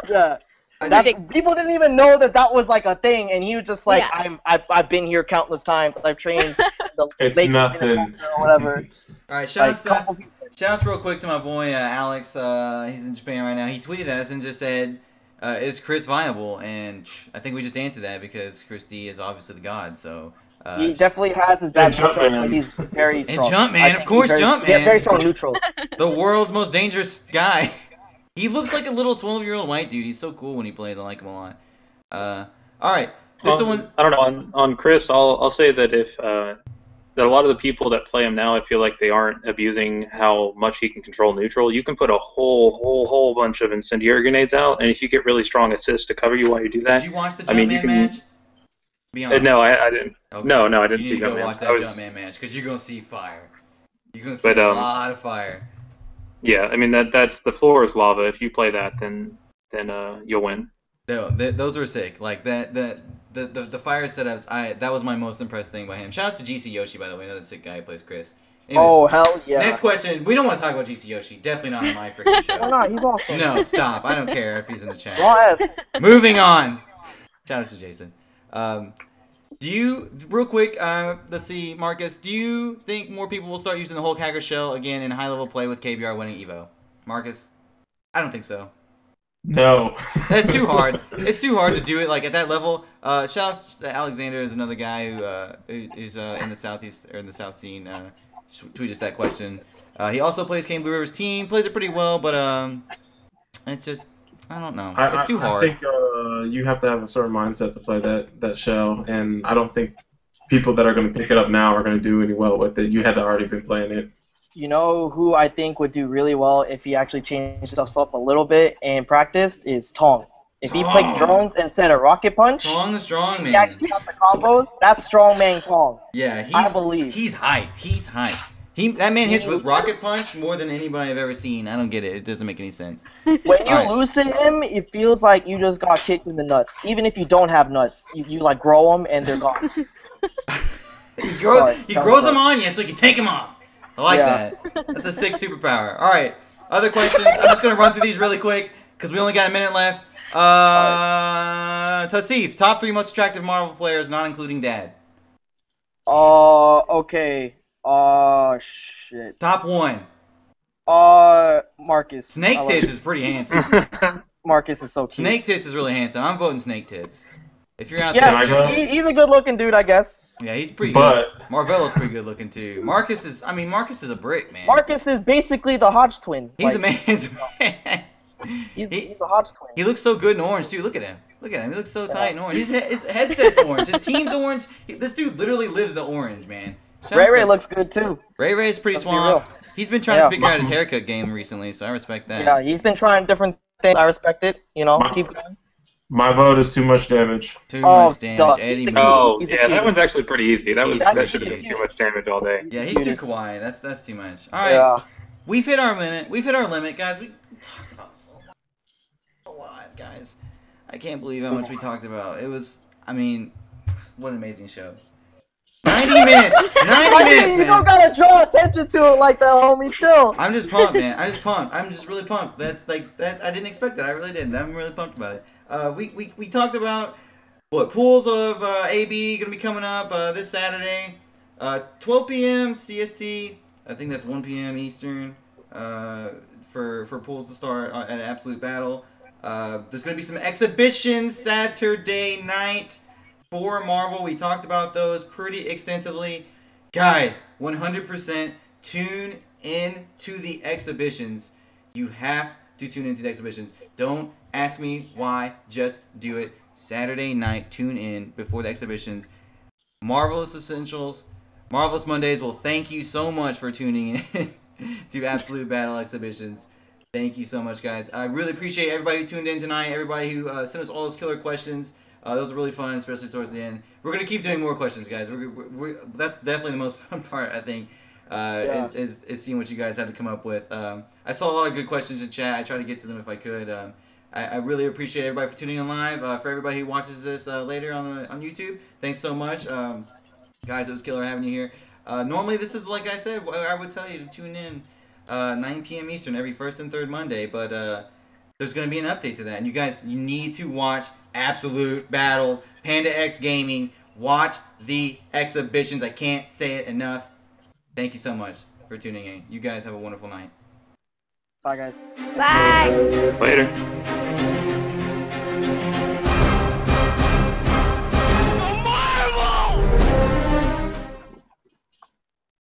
Yeah. I That's, think- people didn't even know that was like a thing, and he was just like, Yeah. I've been here countless times. I've trained the It's late nothing. or whatever. All right, Like, couple people- Shouts real quick to my boy Alex. He's in Japan right now. He tweeted at us and just said, "Is Chris viable?" And I think we just answered that because Chris D is obviously the god. So he definitely has his bad And Jumpman. matchups, but he's very strong. Jumpman, I of think course, he's very, Jumpman. Yeah, very strong neutral. the world's most dangerous guy. He looks like a little 12-year-old white dude. He's so cool when he plays. I like him a lot. All right, this one. I don't know. On Chris, I'll say that if that a lot of the people that play him now, I feel like they aren't abusing how much he can control neutral. You can put a whole bunch of incendiary grenades out, and if you get really strong assists to cover you while you do that. Did you watch the I mean, you Jumpman can- match? Be honest. No, I didn't. Okay. No, I didn't You see need to go Jumpman. watch that Jumpman match because you're gonna see fire. You're gonna see But, a lot of fire. Yeah, I mean that's the floor is lava. If you play that, then you'll win. No, those were sick. Like the fire setups. That was my most impressed thing by him. Shout out to GC Yoshi, by the way, another sick guy who plays Chris. Anyways, Oh, hell yeah. next question. We don't want to talk about GC Yoshi. Definitely not on my freaking show. Why not? He's awesome. No, stop. I don't care if he's in the chat. Raw S. Moving on. Shout out to Jason. Do you, real quick, let's see, Marcus, do you think more people will start using the Hulk Hacker Shell again in high-level play with KBR winning EVO? Marcus? I don't think so. No. That's too hard. It's too hard to do it like at that level. Shout out to Alexander is another guy who is in the southeast or in the south scene. Tweeted us that question. He also plays Kane Blue River's team. Plays it pretty well, but it's just I don't know. It's too hard. I think you have to have a certain mindset to play that shell, and I don't think people that are going to pick it up now are going to do any well with it. You had already been playing it. You know who I think would do really well if he actually changed stuff up a little bit and practiced is Tong. If he played drones instead of rocket punch, Tong the strong he man. actually got the combos. That's strongman Tong. Yeah, I believe. he's hype. He's hype. That man hits with rocket punch more than anybody I've ever seen. I don't get it. It doesn't make any sense. When you Alright. lose to him, it feels like you just got kicked in the nuts. Even if you don't have nuts, you like grow them and they're gone. He Sorry, grows sorry. them on you so you can take them off. I like Yeah. that. That's a sick superpower. All right, other questions. I'm just gonna run through these really quick because we only got a minute left. Tassif, top 3 most attractive Marvel players, not including Dad. Okay. Shit. Top 1. Marcus. Snake I love Tits you. is pretty handsome. Marcus is so cute. Snake Tits is really handsome. I'm voting Snake Tits. If you're out Yeah, there, Snake he's a good-looking dude, I guess. yeah, he's pretty But- good. Marvello's pretty good looking too. Marcus is a brick, man. Marcus is basically the Hodge twin. He's Like, a man. He's a man. He's a Hodge twin. He looks so good in orange too. Look at him. Look at him. He looks so tight and orange. His headset's orange. His team's orange. This dude literally lives the orange, man. Ray looks good too. Ray is pretty swamp. He's been trying to figure out his haircut game recently, so I respect that. Yeah, he's been trying different things. I respect it. You know, keep going. My vote is too much damage. Too much damage. Eddie. Oh, yeah, that one's actually pretty easy. That should have been too much damage all day. Yeah, he's too kawaii. That's too much. All right, we've hit our limit. We've hit our limit, guys. We talked about so much. A lot, guys. I can't believe how much we talked about. It was, I mean, what an amazing show. 90 minutes! 90 minutes, man! You don't gotta draw attention to it like that, homie. Chill. I'm just pumped, man. I'm just pumped. I'm just really pumped. That's like that. I didn't expect that. I really didn't. I'm really pumped about it. We talked about what pools of AB gonna be coming up this Saturday, 12 p.m. CST. I think that's 1 p.m. Eastern. For pools to start at Absolute Battle. There's gonna be some exhibitions Saturday night. For Marvel, we talked about those pretty extensively. Guys, 100% tune in to the exhibitions. You have to tune into the exhibitions. Don't ask me why, just do it. Saturday night, tune in before the exhibitions. Marvelous Essentials, Marvelous Mondays will thank you so much for tuning in to Absolute Battle exhibitions. Thank you so much, guys. I really appreciate everybody who tuned in tonight, everybody who sent us all those killer questions. Those are really fun, especially towards the end. We're going to keep doing more questions, guys. That's definitely the most fun part, I think, is seeing what you guys had to come up with. I saw a lot of good questions in chat. I tried to get to them if I could. I really appreciate everybody for tuning in live. For everybody who watches this later on YouTube, thanks so much. Guys, it was killer having you here. Normally, this is, like I said, I would tell you to tune in 9 p.m. Eastern every first and third Monday, but there's going to be an update to that. And you guys, you need to watch Absolute Battles, Panda X Gaming. Watch the exhibitions. I can't say it enough. Thank you so much for tuning in. You guys have a wonderful night. Bye, guys. Bye. Later.